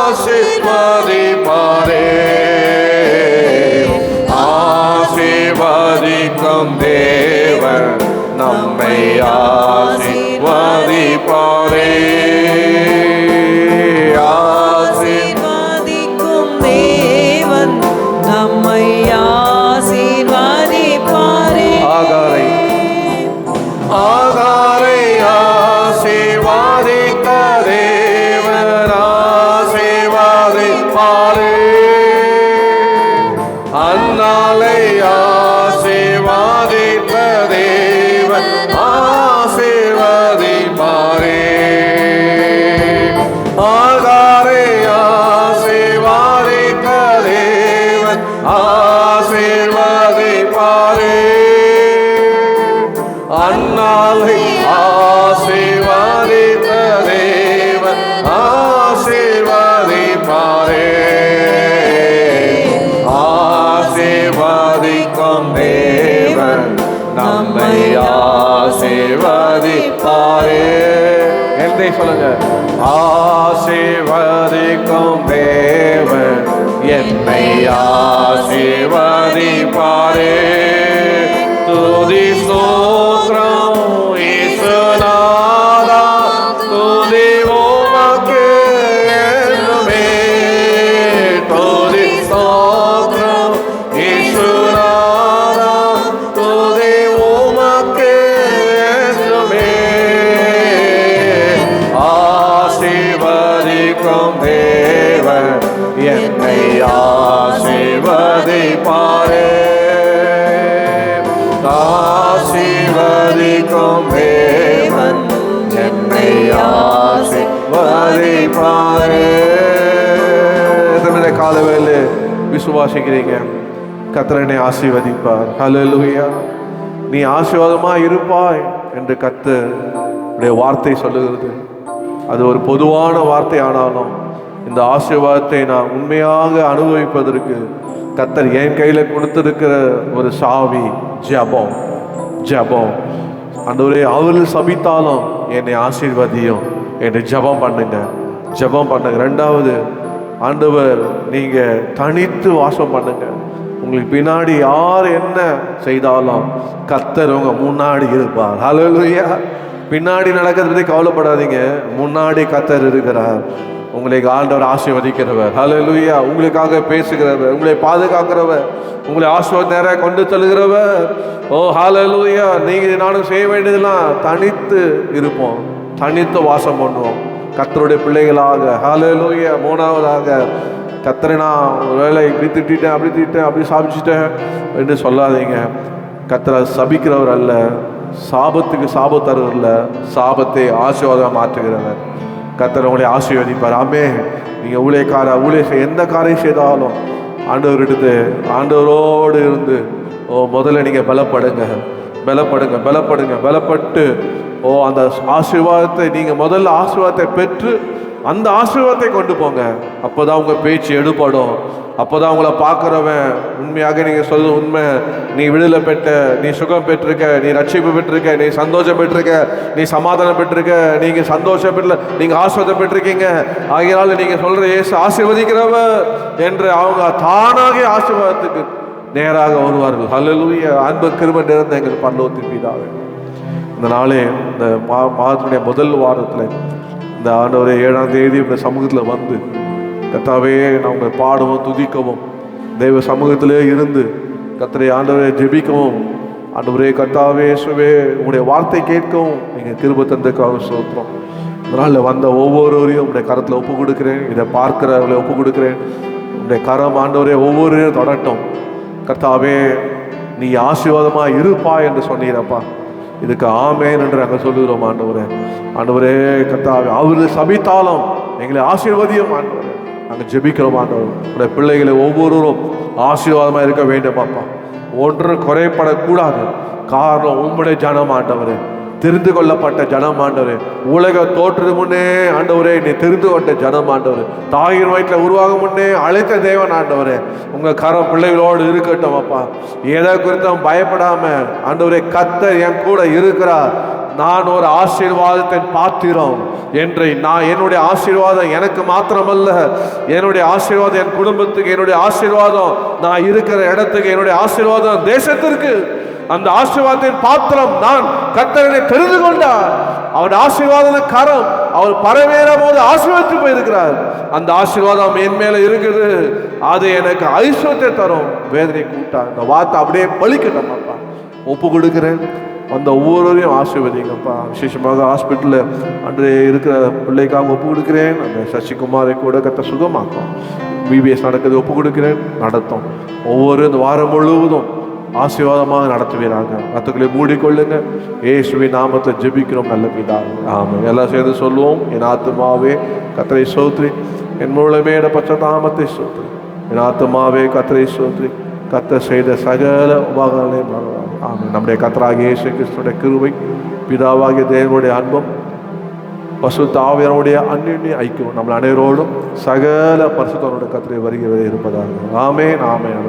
S1: ஆசீர்வதிப்பாரே. ஆசீர்வதிக்கும் தேவன் நம்மை ஆசீர்வதிப்பாரே.
S2: ஆசீர்வதிக்கும் தேவன் நம்மை ஆசீர்வதிப்பாரே.
S1: ஆகாரை ஆசீர்வதிக்க தேவன் ஆசீர்வதிப்பாரே. அன்னாலை ஆசீர்வதிக்க தேவன் ஆசீர்வதிப்பாரே. ஆகாரை ஆசீர்வதிக்க தேவன் ஆசீர்வதிப்பாரே. அன்னாலை ஆசீர்வதிக்க தேவன் ஆசீர்வதிப்பாரே. ஆசீர்வதிக்கும் தேவன் நம்மை ஆசீர்வதிப்பாரே. என்னை சொல்லுங்க. ஆசீர்வதிக்கும் தேவன் என்னை ஆசீர்வதிப்பாரே. துதி ஸ்தோத்திரம் இயேசுநாதா, துதி உமக்கு என்றுமே. துதி ஸ்தோத்திரம் இயேசுநாதா, துதி உமக்கு என்றுமே. ஆசீர்வதிக்கும் தேவன் என்னை ஆசீர்வதிப்பாரே. ஆசீர்வதிக்கும் தேவன் என்னை ஆசீர்வதிப்பாரே. எத்தனை காலவேளை விசுவாசிக்கிறீங்க கர்த்தர் என்னை ஆசீர்வதிப்பார்? ஹல்லேலூயா. நீ ஆசீர்வாதமா இருப்பாய் என்று கர்த்தர் வார்த்தை சொல்லுகிறது. அது ஒரு பொதுவான வார்த்தை ஆனாலும் இந்த ஆசீர்வாதத்தை நான் உண்மையாக அனுபவிப்பதற்கு கர்த்தர் என் கையில் கொடுத்திருக்கிற ஒரு சாவி ஜெபம். ஜெபம். ஆண்டவரே, அவர்கள் சபித்தாலும் என்னை ஆசீர்வதியும் என்று ஜெபம் பண்ணுங்க. ஜெபம் பண்ணுங்க. ரெண்டாவது, ஆண்டவர் நீங்க தனித்து வாசம் பண்ணுங்க. உங்களுக்கு பின்னாடி யார் என்ன செய்தாலும் கர்த்தர் உங்க முன்னாடி இருப்பார். ஹல்லேலூயா. பின்னாடி நடக்கிறத பற்றி கவலைப்படாதீங்க. முன்னாடி கர்த்தர் இருக்கிறார். உங்களை ஆண்டவர் ஆசீர்வதிக்கிறவர். ஹல்லேலூயா. உங்களுக்காக பேசுகிறவர், உங்களை பாதுகாக்கிறவர், உங்களை ஆசீர்வாத நேராக கொண்டு செல்கிறவர். ஓ ஹல்லேலூயா. நீங்க நானும் செய்ய வேண்டியதெல்லாம் தனித்து இருப்போம், தனித்து வாசம் பண்ணுவோம் கர்த்தருடைய பிள்ளைகளாக. ஹல்லேலூயா. மூணாவதாக, கர்த்தரை நான் ஒரு வேளை இப்படி திட்டேன், அப்படி திட்டேன், அப்படி சாபிச்சிட்டேன் என்று சொல்லாதீங்க. கர்த்தரை சபிக்கிறவர் அல்ல, சாபத்துக்கு சாபத்தரவர் அல்ல, சாபத்தை ஆசீர்வாதமாக மாற்றுகிறவர். கர்த்தர் உங்களை ஆசீர்வதிப்பார். ஆமே. நீங்கள் ஊழிய எந்த காரியம் செய்தாலும் ஆண்டவரோடு இருந்து முதல்ல நீங்கள் பலப்பட்டு அந்த ஆசீர்வாதத்தை நீங்கள் முதல்ல ஆசீர்வாதத்தை பெற்று அந்த ஆசீர்வாதத்தை கொண்டு போங்க. அப்போதான் உங்கள் பேச்சு எடுப்படும். அப்போதான் உங்களை பார்க்குறவன் உண்மையாக நீங்கள் சொல்ல உண்மை, நீ விடுதலை பெற்ற, நீ சுகம் பெற்றிருக்க, நீ ரட்சிப்பு பெற்றிருக்க, நீ சந்தோஷம் பெற்றிருக்க, நீ சமாதானம் பெற்றிருக்க, நீங்கள் சந்தோஷம் பெற்ற, நீங்கள் ஆசீர்வாதம் பெற்றிருக்கீங்க, ஆகையால் நீங்கள் சொல்கிற இயேசு ஆசீர்வதிக்கிறவர் என்று அவங்க தானாக ஆசீர்வாதத்துக்கு நேராக வருவார்கள். ஹல்லேலூயா. அன்பு கிருபை நிறைந்த எங்கள் பரலோகத்தின் பிதாவே, இந்த நாளே இந்த மாதத்துடைய முதல் வாரத்தில் இந்த ஆண்டவரே 7ஆம் தேதி இந்த சமூகத்தில் வந்து கர்த்தாவே நாங்கள் பாடவும் துதிக்கவும் தெய்வ சமூகத்திலே இருந்து கர்த்தரை ஆண்டவரை ஜெபிக்கவும் ஆண்டவரே கர்த்தாவே இயேசுவே உங்களுடைய வார்த்தை கேட்கவும் நீங்கள் கிருபை தந்ததுக்காக ஸ்தோத்திரம். இதனால் வந்த ஒவ்வொருவரையும் உங்களுடைய கரத்தில் ஒப்பு கொடுக்குறேன். இதை பார்க்கிறவர்களை ஒப்பு கொடுக்குறேன். உங்களுடைய கரம் ஆண்டவரே ஒவ்வொருவரையும் தொடட்டும். கர்த்தாவே நீ ஆசீர்வாதமாக இருப்பா என்று சொன்னீரப்பா, இதுக்கு ஆமேன் என்று நாங்கள் சொல்லுகிறோம். ஆண்டவரே கர்த்தாவே அவர்கள் சபித்தாலும் எங்களை ஆசீர்வதியும் ஆண்டவரே. நாங்கள் ஜெபிக்கிறோம் ஆண்டவர், உடைய பிள்ளைகளை ஒவ்வொருவரும் ஆசீர்வாதமாக இருக்க வேண்டும் அப்பா. ஒன்று குறைப்படக்கூடாது. காரணம் உம்முடைய ஜனம் ஆண்டவரே, தெரிந்து கொள்ளப்பட்ட ஜனம் ஆண்டவரே, உலக தோற்று முன்னே ஆண்டவரே நீ தெரிந்து கொண்ட ஜனம் ஆண்டவரே, தாயின் வயிற்றில் உருவாகும் முன்னே அழைத்த தேவன் ஆண்டவரே. உங்கள் கரம் பிள்ளைகளோடு இருக்கட்டும் அப்பா. எதை குறித்தும் பயப்படாம ஆண்டவரே கர்த்தர் என் கூட இருக்கிறார், நான் ஒரு ஆசீர்வாதத்தின் பாத்திரம் என்று நான் என்னுடைய ஆசீர்வாதம் எனக்கு மாத்திரமல்ல, என்னுடைய ஆசீர்வாதம் என் குடும்பத்துக்கு, என்னுடைய ஆசீர்வாதம் நான் இருக்கிற இடத்துக்கு, என்னுடைய ஆசீர்வாதம் தேசத்திற்கு. அந்த ஆசீர்வாதத்தின் பாத்திரம் நான். கர்த்தரை தெரிந்து கொண்டார். அவன் ஆசீர்வாத கரம் அவர் பரவேற போது ஆசீர்வதித்து போயிருக்கிறார். அந்த ஆசீர்வாதம் என் மேல இருக்குது. அது எனக்கு ஐஸ்வர்யத்தை தரும், வேதனை கூட்டாது. இந்த வார்த்தை அப்படியே பலிக்கட்டும் அப்பா. ஒப்பு கொடுக்குறேன். அந்த ஒவ்வொருவரையும் ஆசீர்வதிங்கப்பா. விசேஷமாக ஹாஸ்பிட்டலில் அன்று இருக்கிற பிள்ளைக்காக ஒப்பு கொடுக்குறேன். அந்த சசிகுமாரை கூட கத்த சுகமாக்கும். பிபிஎஸ் நடக்குது, ஒப்பு கொடுக்குறேன், நடத்தும். ஒவ்வொரு இந்த வாரம் முழுவதும் ஆசீர்வாதமாக நடத்துவீராக. கத்துக்களை மூடிக்கொள்ளுங்க. இயேசுவின் நாமத்தை ஜெபிக்கிறோம் நல்ல பிதாவே. ஆமென். எல்லாம் சேர்ந்து சொல்லுவோம். என் ஆத்துமாவே கர்த்தரை ஸ்தோத்திரி, என் மூலமே பச்சதாமத்தை ஸ்தோத்திரி. என் ஆத்துமாவே கர்த்தரை ஸ்தோத்திரி, கர்த்தர் செய்த சகல உபகாரங்களையும் மறவாதே. ஆமென். நம்முடைய கர்த்தராகிய இயேசு கிறிஸ்துவின் கிருபை, பிதாவாகிய தேவனுடைய அன்பும், பரிசுத்த ஆவியானவருடைய அன்யோன்ய ஐக்கியம் நம்ம அனைவரோடும் சகல பரிசுத்தரோட கர்த்தருடைய வருகை இருப்பதாக. ஆமென். ஆமென்.